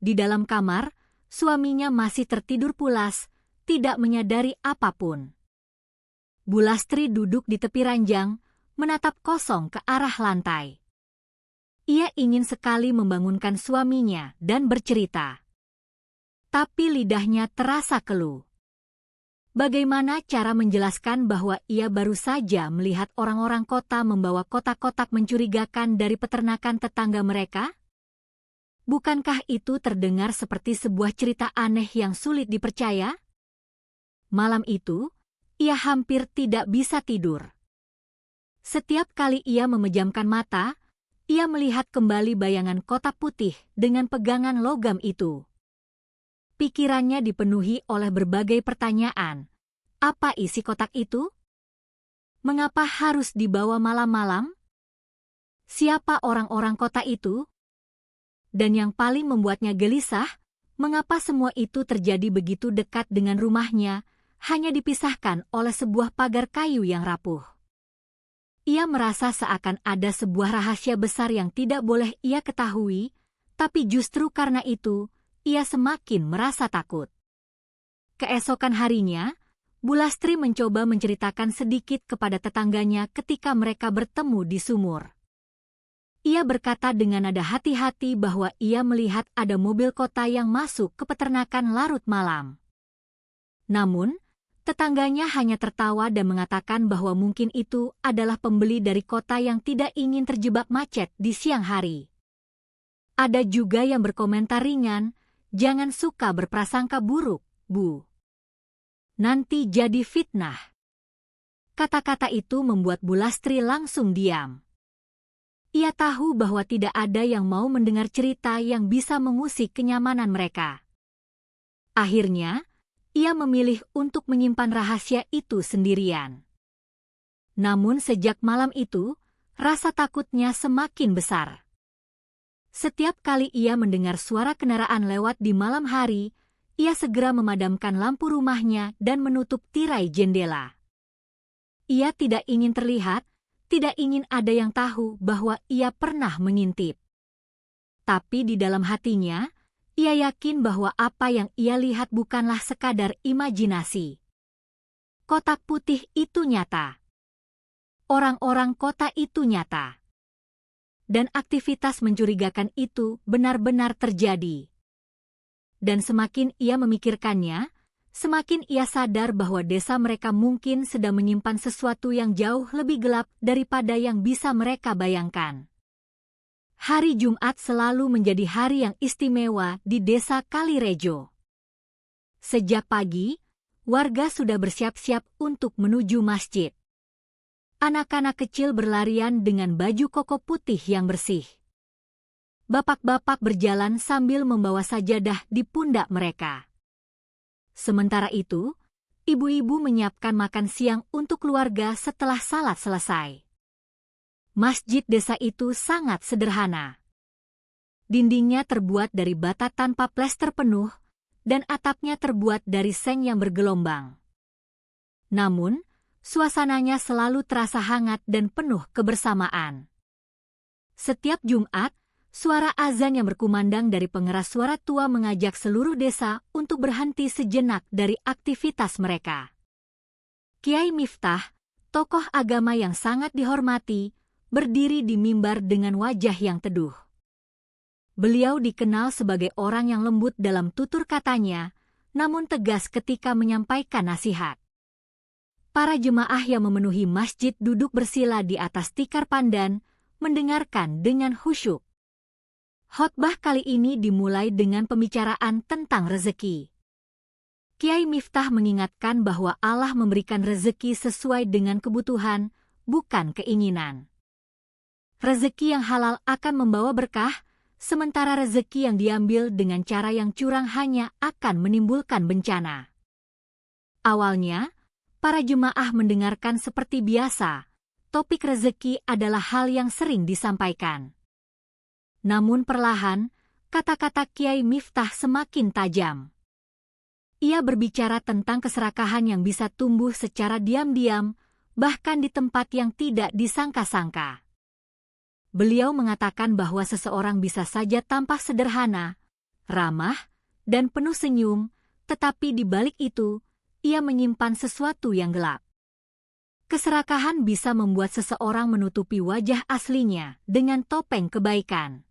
Di dalam kamar, suaminya masih tertidur pulas, tidak menyadari apapun. Bulastri duduk di tepi ranjang, menatap kosong ke arah lantai. Ia ingin sekali membangunkan suaminya dan bercerita. Tapi lidahnya terasa keluh. Bagaimana cara menjelaskan bahwa ia baru saja melihat orang-orang kota membawa kotak-kotak mencurigakan dari peternakan tetangga mereka? Bukankah itu terdengar seperti sebuah cerita aneh yang sulit dipercaya? Malam itu, ia hampir tidak bisa tidur. Setiap kali ia memejamkan mata, ia melihat kembali bayangan kotak putih dengan pegangan logam itu. Pikirannya dipenuhi oleh berbagai pertanyaan. Apa isi kotak itu? Mengapa harus dibawa malam-malam? Siapa orang-orang kota itu? Dan yang paling membuatnya gelisah, mengapa semua itu terjadi begitu dekat dengan rumahnya, hanya dipisahkan oleh sebuah pagar kayu yang rapuh. Ia merasa seakan ada sebuah rahasia besar yang tidak boleh ia ketahui, tapi justru karena itu, ia semakin merasa takut. Keesokan harinya, Bulastri mencoba menceritakan sedikit kepada tetangganya ketika mereka bertemu di sumur. Ia berkata dengan nada hati-hati bahwa ia melihat ada mobil kota yang masuk ke peternakan larut malam. Namun, tetangganya hanya tertawa dan mengatakan bahwa mungkin itu adalah pembeli dari kota yang tidak ingin terjebak macet di siang hari. Ada juga yang berkomentar ringan, "Jangan suka berprasangka buruk, Bu. Nanti jadi fitnah." Kata-kata itu membuat Bulastri langsung diam. Ia tahu bahwa tidak ada yang mau mendengar cerita yang bisa mengusik kenyamanan mereka. Akhirnya, ia memilih untuk menyimpan rahasia itu sendirian. Namun sejak malam itu, rasa takutnya semakin besar. Setiap kali ia mendengar suara kendaraan lewat di malam hari, ia segera memadamkan lampu rumahnya dan menutup tirai jendela. Ia tidak ingin terlihat, tidak ingin ada yang tahu bahwa ia pernah mengintip. Tapi di dalam hatinya, ia yakin bahwa apa yang ia lihat bukanlah sekadar imajinasi. Kotak putih itu nyata. Orang-orang kota itu nyata. Dan aktivitas mencurigakan itu benar-benar terjadi. Dan semakin ia memikirkannya, semakin ia sadar bahwa desa mereka mungkin sedang menyimpan sesuatu yang jauh lebih gelap daripada yang bisa mereka bayangkan. Hari Jumat selalu menjadi hari yang istimewa di desa Kalirejo. Sejak pagi, warga sudah bersiap-siap untuk menuju masjid. Anak-anak kecil berlarian dengan baju koko putih yang bersih. Bapak-bapak berjalan sambil membawa sajadah di pundak mereka. Sementara itu, ibu-ibu menyiapkan makan siang untuk keluarga setelah salat selesai. Masjid desa itu sangat sederhana. Dindingnya terbuat dari bata tanpa plester penuh, dan atapnya terbuat dari seng yang bergelombang. Namun, suasananya selalu terasa hangat dan penuh kebersamaan. Setiap Jumat, suara azan yang berkumandang dari pengeras suara tua mengajak seluruh desa untuk berhenti sejenak dari aktivitas mereka. Kiai Miftah, tokoh agama yang sangat dihormati, berdiri di mimbar dengan wajah yang teduh. Beliau dikenal sebagai orang yang lembut dalam tutur katanya, namun tegas ketika menyampaikan nasihat. Para jemaah yang memenuhi masjid duduk bersila di atas tikar pandan, mendengarkan dengan khusyuk. Khotbah kali ini dimulai dengan pembicaraan tentang rezeki. Kiai Miftah mengingatkan bahwa Allah memberikan rezeki sesuai dengan kebutuhan, bukan keinginan. Rezeki yang halal akan membawa berkah, sementara rezeki yang diambil dengan cara yang curang hanya akan menimbulkan bencana. Awalnya, para jemaah mendengarkan seperti biasa, topik rezeki adalah hal yang sering disampaikan. Namun perlahan, kata-kata Kiai Miftah semakin tajam. Ia berbicara tentang keserakahan yang bisa tumbuh secara diam-diam, bahkan di tempat yang tidak disangka-sangka. Beliau mengatakan bahwa seseorang bisa saja tampak sederhana, ramah, dan penuh senyum, tetapi di balik itu, ia menyimpan sesuatu yang gelap. Keserakahan bisa membuat seseorang menutupi wajah aslinya dengan topeng kebaikan.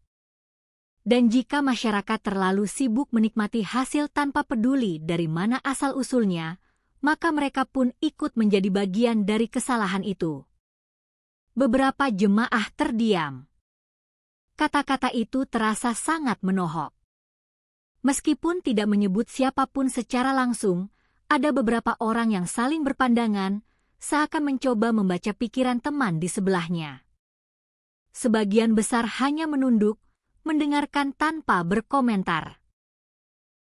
Dan jika masyarakat terlalu sibuk menikmati hasil tanpa peduli dari mana asal-usulnya, maka mereka pun ikut menjadi bagian dari kesalahan itu. Beberapa jemaah terdiam. Kata-kata itu terasa sangat menohok. Meskipun tidak menyebut siapapun secara langsung, ada beberapa orang yang saling berpandangan, seakan mencoba membaca pikiran teman di sebelahnya. Sebagian besar hanya menunduk, mendengarkan tanpa berkomentar.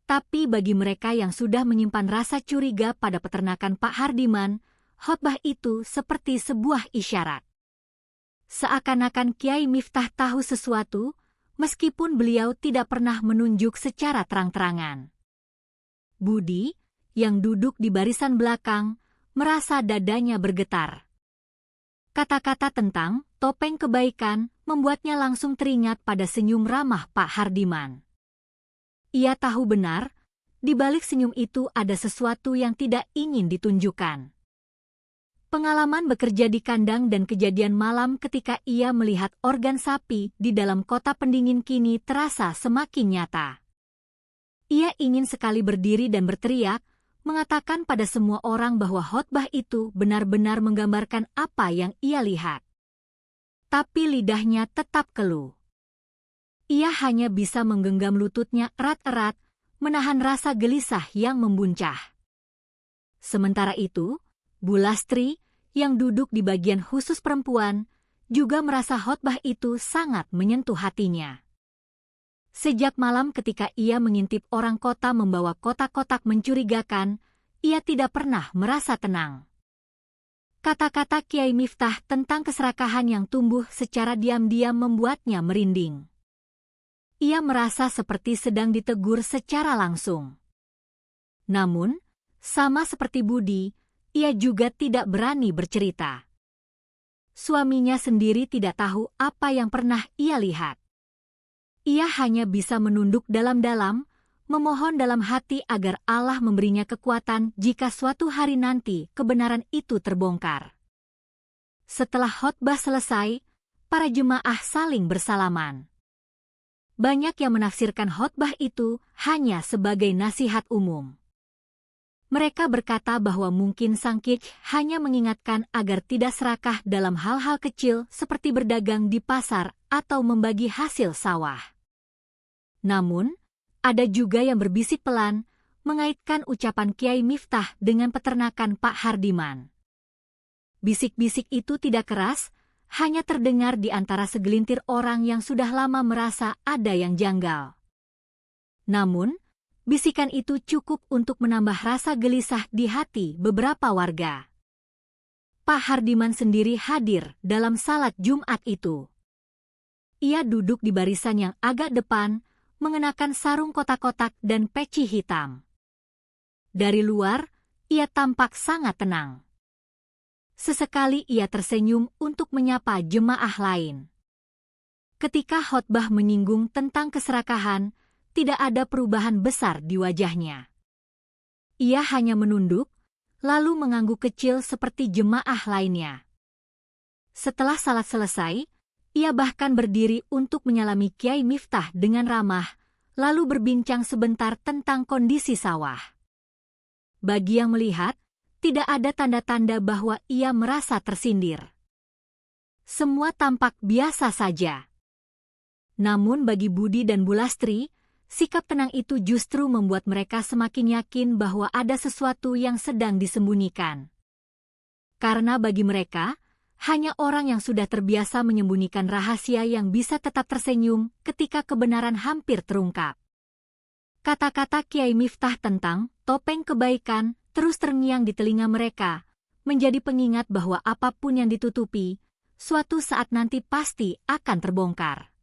Tapi bagi mereka yang sudah menyimpan rasa curiga pada peternakan Pak Hardiman, khotbah itu seperti sebuah isyarat. Seakan-akan Kiai Miftah tahu sesuatu, meskipun beliau tidak pernah menunjuk secara terang-terangan. Budi, yang duduk di barisan belakang, merasa dadanya bergetar. Kata-kata tentang topeng kebaikan membuatnya langsung teringat pada senyum ramah Pak Hardiman. Ia tahu benar, di balik senyum itu ada sesuatu yang tidak ingin ditunjukkan. Pengalaman bekerja di kandang dan kejadian malam ketika ia melihat organ sapi di dalam kota pendingin kini terasa semakin nyata. Ia ingin sekali berdiri dan berteriak, mengatakan pada semua orang bahwa khotbah itu benar-benar menggambarkan apa yang ia lihat. Tapi lidahnya tetap keluh. Ia hanya bisa menggenggam lututnya erat-erat, menahan rasa gelisah yang membuncah. Sementara itu, Bu Lastri, yang duduk di bagian khusus perempuan, juga merasa khotbah itu sangat menyentuh hatinya. Sejak malam ketika ia mengintip orang kota membawa kotak-kotak mencurigakan, ia tidak pernah merasa tenang. Kata-kata Kiai Miftah tentang keserakahan yang tumbuh secara diam-diam membuatnya merinding. Ia merasa seperti sedang ditegur secara langsung. Namun, sama seperti Budi, ia juga tidak berani bercerita. Suaminya sendiri tidak tahu apa yang pernah ia lihat. Ia hanya bisa menunduk dalam-dalam, memohon dalam hati agar Allah memberinya kekuatan jika suatu hari nanti kebenaran itu terbongkar. Setelah khotbah selesai, para jemaah saling bersalaman. Banyak yang menafsirkan khotbah itu hanya sebagai nasihat umum. Mereka berkata bahwa mungkin Sang Kiai hanya mengingatkan agar tidak serakah dalam hal-hal kecil seperti berdagang di pasar atau membagi hasil sawah. Namun, ada juga yang berbisik pelan, mengaitkan ucapan Kiai Miftah dengan peternakan Pak Hardiman. Bisik-bisik itu tidak keras, hanya terdengar di antara segelintir orang yang sudah lama merasa ada yang janggal. Namun, bisikan itu cukup untuk menambah rasa gelisah di hati beberapa warga. Pak Hardiman sendiri hadir dalam salat Jumat itu. Ia duduk di barisan yang agak depan, mengenakan sarung kotak-kotak dan peci hitam. Dari luar, ia tampak sangat tenang. Sesekali ia tersenyum untuk menyapa jemaah lain. Ketika khotbah menyinggung tentang keserakahan, tidak ada perubahan besar di wajahnya. Ia hanya menunduk, lalu mengangguk kecil seperti jemaah lainnya. Setelah salat selesai, ia bahkan berdiri untuk menyalami Kiai Miftah dengan ramah, lalu berbincang sebentar tentang kondisi sawah. Bagi yang melihat, tidak ada tanda-tanda bahwa ia merasa tersindir. Semua tampak biasa saja. Namun bagi Budi dan Bulastri, sikap tenang itu justru membuat mereka semakin yakin bahwa ada sesuatu yang sedang disembunyikan. Karena bagi mereka, hanya orang yang sudah terbiasa menyembunyikan rahasia yang bisa tetap tersenyum ketika kebenaran hampir terungkap. Kata-kata Kiai Miftah tentang topeng kebaikan terus terngiang di telinga mereka, menjadi pengingat bahwa apapun yang ditutupi, suatu saat nanti pasti akan terbongkar.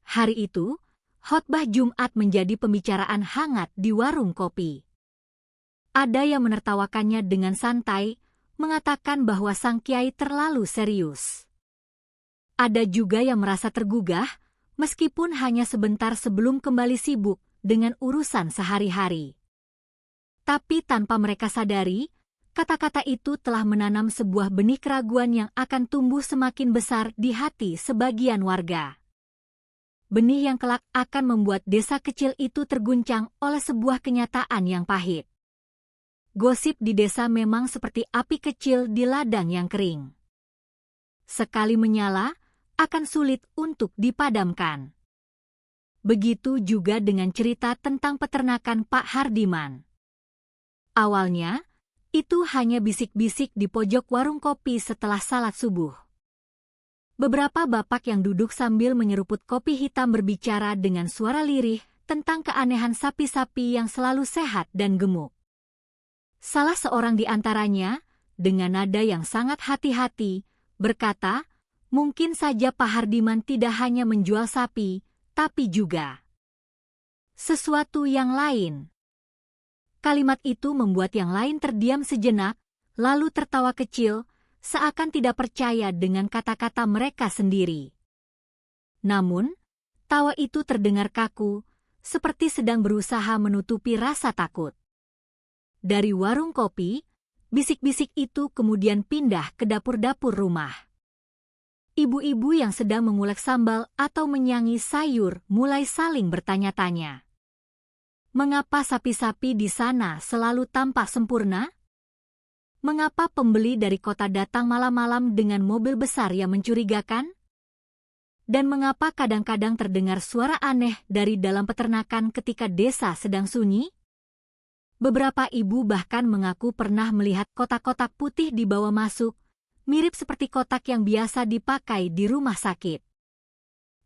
Hari itu, khotbah Jumat menjadi pembicaraan hangat di warung kopi. Ada yang menertawakannya dengan santai, mengatakan bahwa sang kiai terlalu serius. Ada juga yang merasa tergugah, meskipun hanya sebentar sebelum kembali sibuk dengan urusan sehari-hari. Tapi tanpa mereka sadari, kata-kata itu telah menanam sebuah benih keraguan yang akan tumbuh semakin besar di hati sebagian warga. Benih yang kelak akan membuat desa kecil itu terguncang oleh sebuah kenyataan yang pahit. Gosip di desa memang seperti api kecil di ladang yang kering. Sekali menyala, akan sulit untuk dipadamkan. Begitu juga dengan cerita tentang peternakan Pak Hardiman. Awalnya, itu hanya bisik-bisik di pojok warung kopi setelah salat subuh. Beberapa bapak yang duduk sambil menyeruput kopi hitam berbicara dengan suara lirih tentang keanehan sapi-sapi yang selalu sehat dan gemuk. Salah seorang di antaranya, dengan nada yang sangat hati-hati, berkata, mungkin saja Pak Hardiman tidak hanya menjual sapi, tapi juga sesuatu yang lain. Kalimat itu membuat yang lain terdiam sejenak, lalu tertawa kecil, seakan tidak percaya dengan kata-kata mereka sendiri. Namun, tawa itu terdengar kaku, seperti sedang berusaha menutupi rasa takut. Dari warung kopi, bisik-bisik itu kemudian pindah ke dapur-dapur rumah. Ibu-ibu yang sedang mengulek sambal atau menyangi sayur mulai saling bertanya-tanya. Mengapa sapi-sapi di sana selalu tampak sempurna? Mengapa pembeli dari kota datang malam-malam dengan mobil besar yang mencurigakan? Dan mengapa kadang-kadang terdengar suara aneh dari dalam peternakan ketika desa sedang sunyi? Beberapa ibu bahkan mengaku pernah melihat kotak-kotak putih dibawa masuk, mirip seperti kotak yang biasa dipakai di rumah sakit.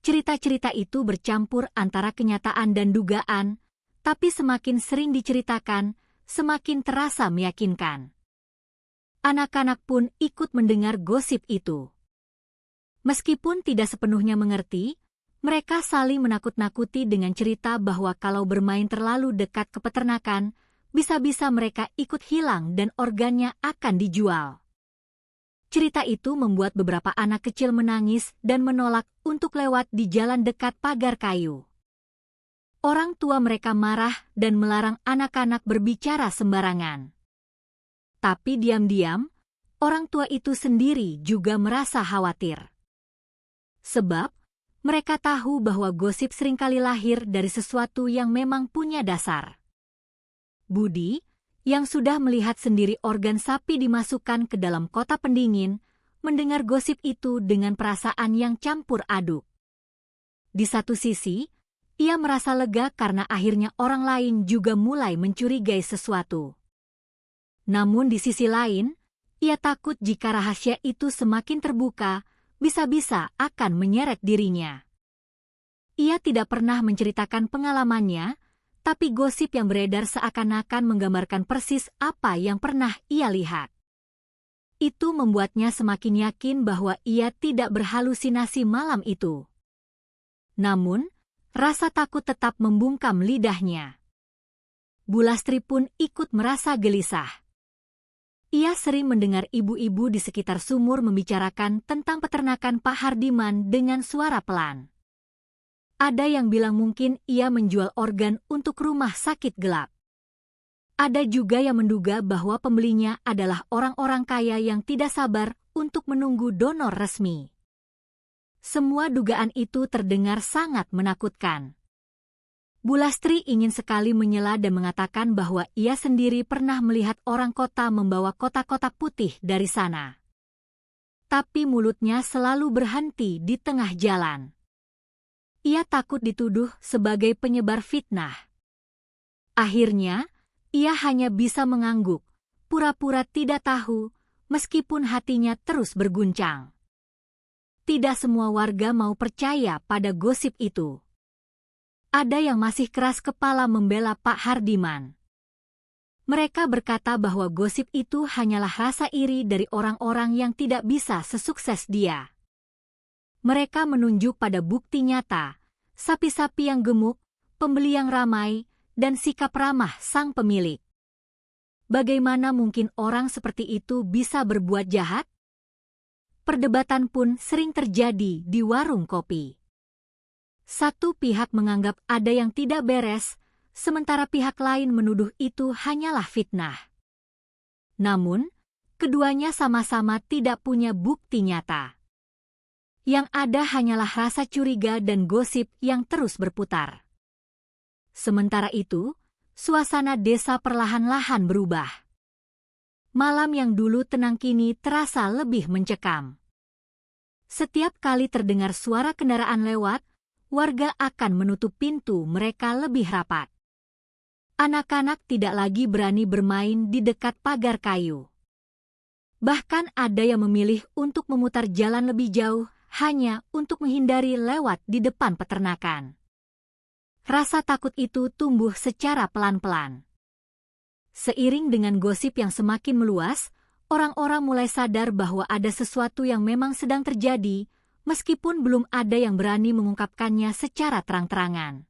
Cerita-cerita itu bercampur antara kenyataan dan dugaan, tapi semakin sering diceritakan, semakin terasa meyakinkan. Anak-anak pun ikut mendengar gosip itu. Meskipun tidak sepenuhnya mengerti, mereka saling menakut-nakuti dengan cerita bahwa kalau bermain terlalu dekat ke peternakan, bisa-bisa mereka ikut hilang dan organnya akan dijual. Cerita itu membuat beberapa anak kecil menangis dan menolak untuk lewat di jalan dekat pagar kayu. Orang tua mereka marah dan melarang anak-anak berbicara sembarangan. Tapi diam-diam, orang tua itu sendiri juga merasa khawatir. Sebab, mereka tahu bahwa gosip seringkali lahir dari sesuatu yang memang punya dasar. Budi, yang sudah melihat sendiri organ sapi dimasukkan ke dalam kotak pendingin, mendengar gosip itu dengan perasaan yang campur aduk. Di satu sisi, ia merasa lega karena akhirnya orang lain juga mulai mencurigai sesuatu. Namun di sisi lain, ia takut jika rahasia itu semakin terbuka, bisa-bisa akan menyeret dirinya. Ia tidak pernah menceritakan pengalamannya, tapi gosip yang beredar seakan-akan menggambarkan persis apa yang pernah ia lihat. Itu membuatnya semakin yakin bahwa ia tidak berhalusinasi malam itu. Namun, rasa takut tetap membungkam lidahnya. Bulastri pun ikut merasa gelisah. Ia sering mendengar ibu-ibu di sekitar sumur membicarakan tentang peternakan Pak Hardiman dengan suara pelan. Ada yang bilang mungkin ia menjual organ untuk rumah sakit gelap. Ada juga yang menduga bahwa pembelinya adalah orang-orang kaya yang tidak sabar untuk menunggu donor resmi. Semua dugaan itu terdengar sangat menakutkan. Bulastri ingin sekali menyela dan mengatakan bahwa ia sendiri pernah melihat orang kota membawa kotak-kotak putih dari sana. Tapi mulutnya selalu berhenti di tengah jalan. Ia takut dituduh sebagai penyebar fitnah. Akhirnya, ia hanya bisa mengangguk, pura-pura tidak tahu, meskipun hatinya terus berguncang. Tidak semua warga mau percaya pada gosip itu. Ada yang masih keras kepala membela Pak Hardiman. Mereka berkata bahwa gosip itu hanyalah rasa iri dari orang-orang yang tidak bisa sesukses dia. Mereka menunjuk pada bukti nyata, sapi-sapi yang gemuk, pembeli yang ramai, dan sikap ramah sang pemilik. Bagaimana mungkin orang seperti itu bisa berbuat jahat? Perdebatan pun sering terjadi di warung kopi. Satu pihak menganggap ada yang tidak beres, sementara pihak lain menuduh itu hanyalah fitnah. Namun, keduanya sama-sama tidak punya bukti nyata. Yang ada hanyalah rasa curiga dan gosip yang terus berputar. Sementara itu, suasana desa perlahan-lahan berubah. Malam yang dulu tenang kini terasa lebih mencekam. Setiap kali terdengar suara kendaraan lewat, warga akan menutup pintu mereka lebih rapat. Anak-anak tidak lagi berani bermain di dekat pagar kayu. Bahkan ada yang memilih untuk memutar jalan lebih jauh hanya untuk menghindari lewat di depan peternakan. Rasa takut itu tumbuh secara pelan-pelan. Seiring dengan gosip yang semakin meluas, orang-orang mulai sadar bahwa ada sesuatu yang memang sedang terjadi, meskipun belum ada yang berani mengungkapkannya secara terang-terangan.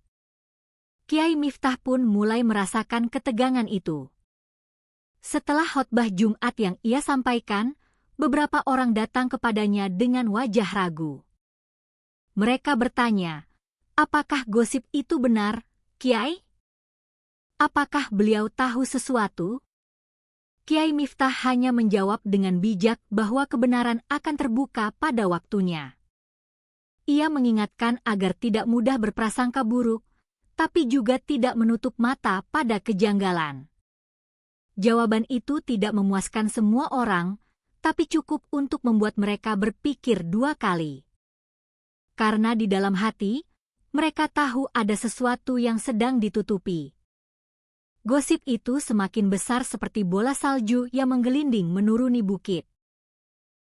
Kiai Miftah pun mulai merasakan ketegangan itu. Setelah khotbah Jumat yang ia sampaikan, beberapa orang datang kepadanya dengan wajah ragu. Mereka bertanya, apakah gosip itu benar, Kiai? Apakah beliau tahu sesuatu? Kiai Miftah hanya menjawab dengan bijak bahwa kebenaran akan terbuka pada waktunya. Ia mengingatkan agar tidak mudah berprasangka buruk, tapi juga tidak menutup mata pada kejanggalan. Jawaban itu tidak memuaskan semua orang, tapi cukup untuk membuat mereka berpikir dua kali. Karena di dalam hati, mereka tahu ada sesuatu yang sedang ditutupi. Gosip itu semakin besar seperti bola salju yang menggelinding menuruni bukit.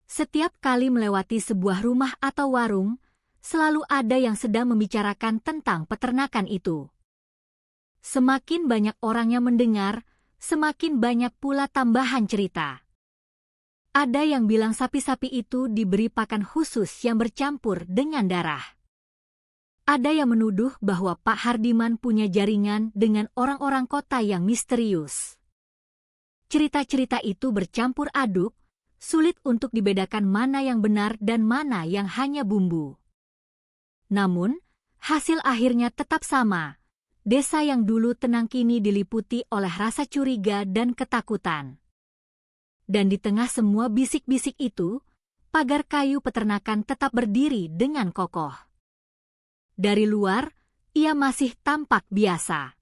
Setiap kali melewati sebuah rumah atau warung, selalu ada yang sedang membicarakan tentang peternakan itu. Semakin banyak orang yang mendengar, semakin banyak pula tambahan cerita. Ada yang bilang sapi-sapi itu diberi pakan khusus yang bercampur dengan darah. Ada yang menuduh bahwa Pak Hardiman punya jaringan dengan orang-orang kota yang misterius. Cerita-cerita itu bercampur aduk, sulit untuk dibedakan mana yang benar dan mana yang hanya bumbu. Namun, hasil akhirnya tetap sama. Desa yang dulu tenang kini diliputi oleh rasa curiga dan ketakutan. Dan di tengah semua bisik-bisik itu, pagar kayu peternakan tetap berdiri dengan kokoh. Dari luar, ia masih tampak biasa.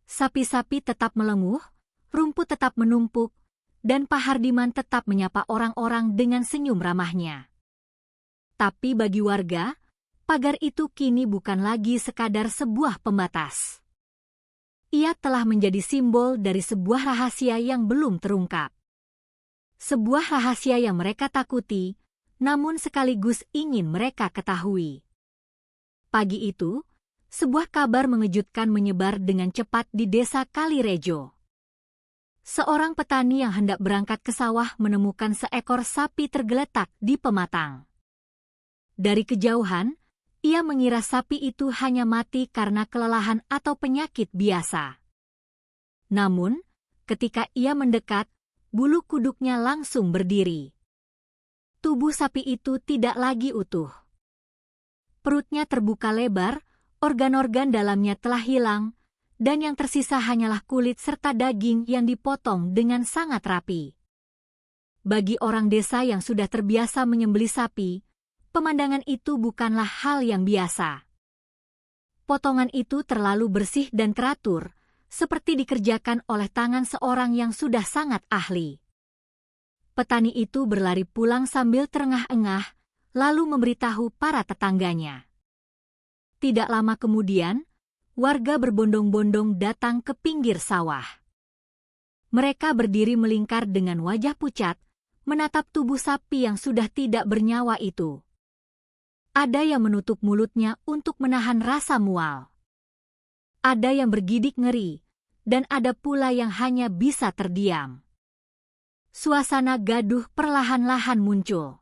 Sapi-sapi tetap melenguh, rumput tetap menumpuk, dan Pak Hardiman tetap menyapa orang-orang dengan senyum ramahnya. Tapi bagi warga, pagar itu kini bukan lagi sekadar sebuah pembatas. Ia telah menjadi simbol dari sebuah rahasia yang belum terungkap. Sebuah rahasia yang mereka takuti, namun sekaligus ingin mereka ketahui. Pagi itu, sebuah kabar mengejutkan menyebar dengan cepat di desa Kalirejo. Seorang petani yang hendak berangkat ke sawah menemukan seekor sapi tergeletak di pematang. Dari kejauhan, ia mengira sapi itu hanya mati karena kelelahan atau penyakit biasa. Namun, ketika ia mendekat, bulu kuduknya langsung berdiri. Tubuh sapi itu tidak lagi utuh. Perutnya terbuka lebar, organ-organ dalamnya telah hilang, dan yang tersisa hanyalah kulit serta daging yang dipotong dengan sangat rapi. Bagi orang desa yang sudah terbiasa menyembelih sapi, pemandangan itu bukanlah hal yang biasa. Potongan itu terlalu bersih dan teratur, seperti dikerjakan oleh tangan seorang yang sudah sangat ahli. Petani itu berlari pulang sambil terengah-engah, lalu memberitahu para tetangganya. Tidak lama kemudian, warga berbondong-bondong datang ke pinggir sawah. Mereka berdiri melingkar dengan wajah pucat, menatap tubuh sapi yang sudah tidak bernyawa itu. Ada yang menutup mulutnya untuk menahan rasa mual. Ada yang bergidik ngeri, dan ada pula yang hanya bisa terdiam. Suasana gaduh perlahan-lahan muncul.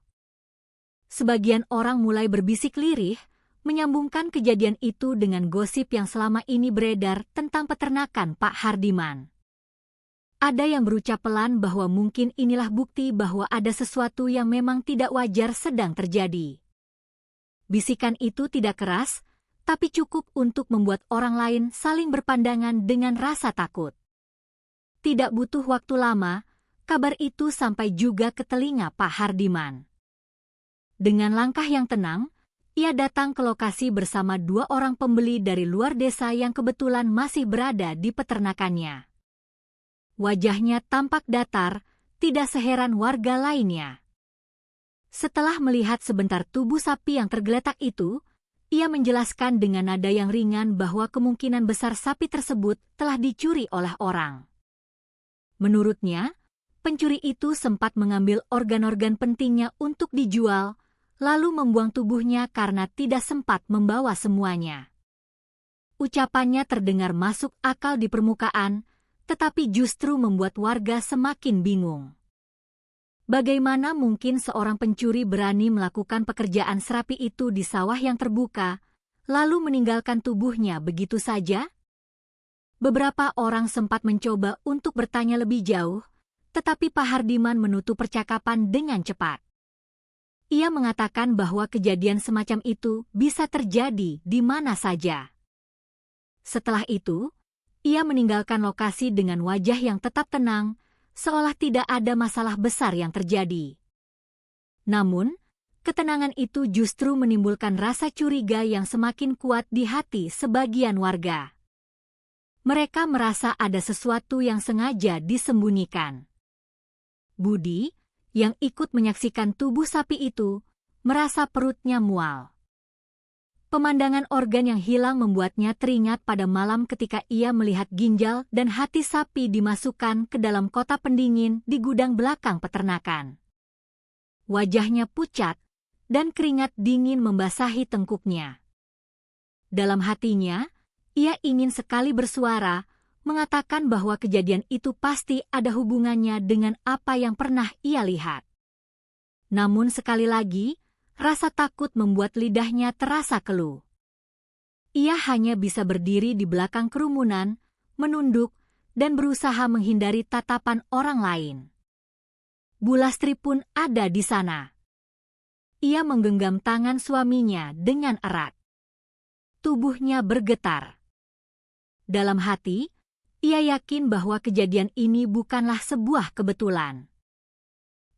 Sebagian orang mulai berbisik lirih, menyambungkan kejadian itu dengan gosip yang selama ini beredar tentang peternakan Pak Hardiman. Ada yang berucap pelan bahwa mungkin inilah bukti bahwa ada sesuatu yang memang tidak wajar sedang terjadi. Bisikan itu tidak keras, tapi cukup untuk membuat orang lain saling berpandangan dengan rasa takut. Tidak butuh waktu lama, kabar itu sampai juga ke telinga Pak Hardiman. Dengan langkah yang tenang, ia datang ke lokasi bersama 2 orang pembeli dari luar desa yang kebetulan masih berada di peternakannya. Wajahnya tampak datar, tidak seheran warga lainnya. Setelah melihat sebentar tubuh sapi yang tergeletak itu, ia menjelaskan dengan nada yang ringan bahwa kemungkinan besar sapi tersebut telah dicuri oleh orang. Menurutnya, pencuri itu sempat mengambil organ-organ pentingnya untuk dijual, lalu membuang tubuhnya karena tidak sempat membawa semuanya. Ucapannya terdengar masuk akal di permukaan, tetapi justru membuat warga semakin bingung. Bagaimana mungkin seorang pencuri berani melakukan pekerjaan serapi itu di sawah yang terbuka, lalu meninggalkan tubuhnya begitu saja? Beberapa orang sempat mencoba untuk bertanya lebih jauh, tetapi Pak Hardiman menutup percakapan dengan cepat. Ia mengatakan bahwa kejadian semacam itu bisa terjadi di mana saja. Setelah itu, ia meninggalkan lokasi dengan wajah yang tetap tenang, seolah tidak ada masalah besar yang terjadi. Namun, ketenangan itu justru menimbulkan rasa curiga yang semakin kuat di hati sebagian warga. Mereka merasa ada sesuatu yang sengaja disembunyikan. Budi, yang ikut menyaksikan tubuh sapi itu, merasa perutnya mual. Pemandangan organ yang hilang membuatnya teringat pada malam ketika ia melihat ginjal dan hati sapi dimasukkan ke dalam kotak pendingin di gudang belakang peternakan. Wajahnya pucat, dan keringat dingin membasahi tengkuknya. Dalam hatinya, ia ingin sekali bersuara, mengatakan bahwa kejadian itu pasti ada hubungannya dengan apa yang pernah ia lihat. Namun sekali lagi, rasa takut membuat lidahnya terasa keluh. Ia hanya bisa berdiri di belakang kerumunan, menunduk, dan berusaha menghindari tatapan orang lain. Bu Lastri pun ada di sana. Ia menggenggam tangan suaminya dengan erat. Tubuhnya bergetar. Dalam hati, ia yakin bahwa kejadian ini bukanlah sebuah kebetulan.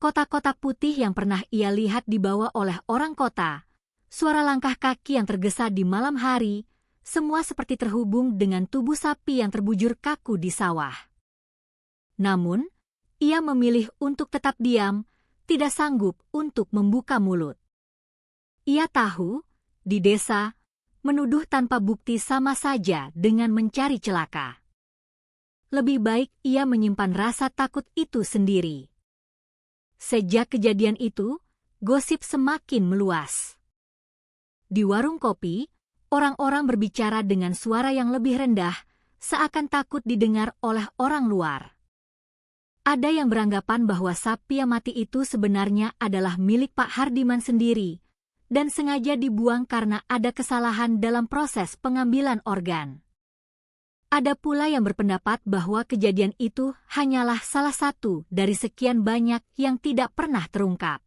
Kotak-kotak putih yang pernah ia lihat dibawa oleh orang kota, suara langkah kaki yang tergesa di malam hari, semua seperti terhubung dengan tubuh sapi yang terbujur kaku di sawah. Namun, ia memilih untuk tetap diam, tidak sanggup untuk membuka mulut. Ia tahu, di desa, menuduh tanpa bukti sama saja dengan mencari celaka. Lebih baik ia menyimpan rasa takut itu sendiri. Sejak kejadian itu, gosip semakin meluas. Di warung kopi, orang-orang berbicara dengan suara yang lebih rendah, seakan takut didengar oleh orang luar. Ada yang beranggapan bahwa sapi yang mati itu sebenarnya adalah milik Pak Hardiman sendiri dan sengaja dibuang karena ada kesalahan dalam proses pengambilan organ. Ada pula yang berpendapat bahwa kejadian itu hanyalah salah satu dari sekian banyak yang tidak pernah terungkap.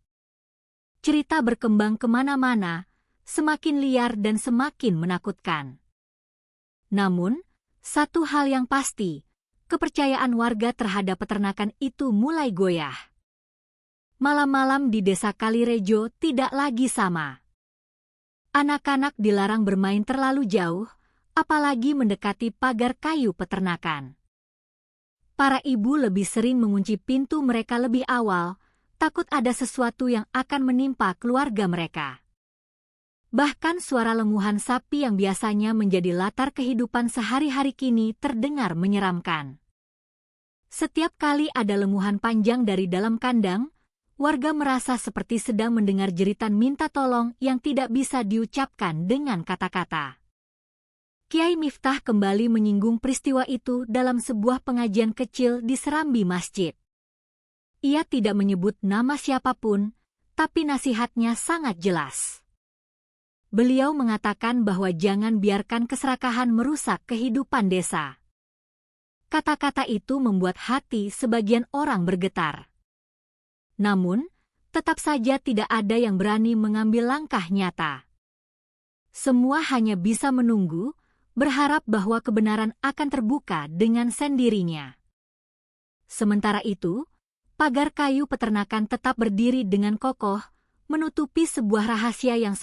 Cerita berkembang kemana-mana, semakin liar dan semakin menakutkan. Namun, satu hal yang pasti, kepercayaan warga terhadap peternakan itu mulai goyah. Malam-malam di desa Kalirejo tidak lagi sama. Anak-anak dilarang bermain terlalu jauh, apalagi mendekati pagar kayu peternakan. Para ibu lebih sering mengunci pintu mereka lebih awal, takut ada sesuatu yang akan menimpa keluarga mereka. Bahkan suara lenguhan sapi yang biasanya menjadi latar kehidupan sehari-hari kini terdengar menyeramkan. Setiap kali ada lenguhan panjang dari dalam kandang, warga merasa seperti sedang mendengar jeritan minta tolong yang tidak bisa diucapkan dengan kata-kata. Kiai Miftah kembali menyinggung peristiwa itu dalam sebuah pengajian kecil di serambi masjid. Ia tidak menyebut nama siapapun, tapi nasihatnya sangat jelas. Beliau mengatakan bahwa jangan biarkan keserakahan merusak kehidupan desa. Kata-kata itu membuat hati sebagian orang bergetar. Namun, tetap saja tidak ada yang berani mengambil langkah nyata. Semua hanya bisa menunggu, berharap bahwa kebenaran akan terbuka dengan sendirinya. Sementara itu, pagar kayu peternakan tetap berdiri dengan kokoh, menutupi sebuah rahasia yang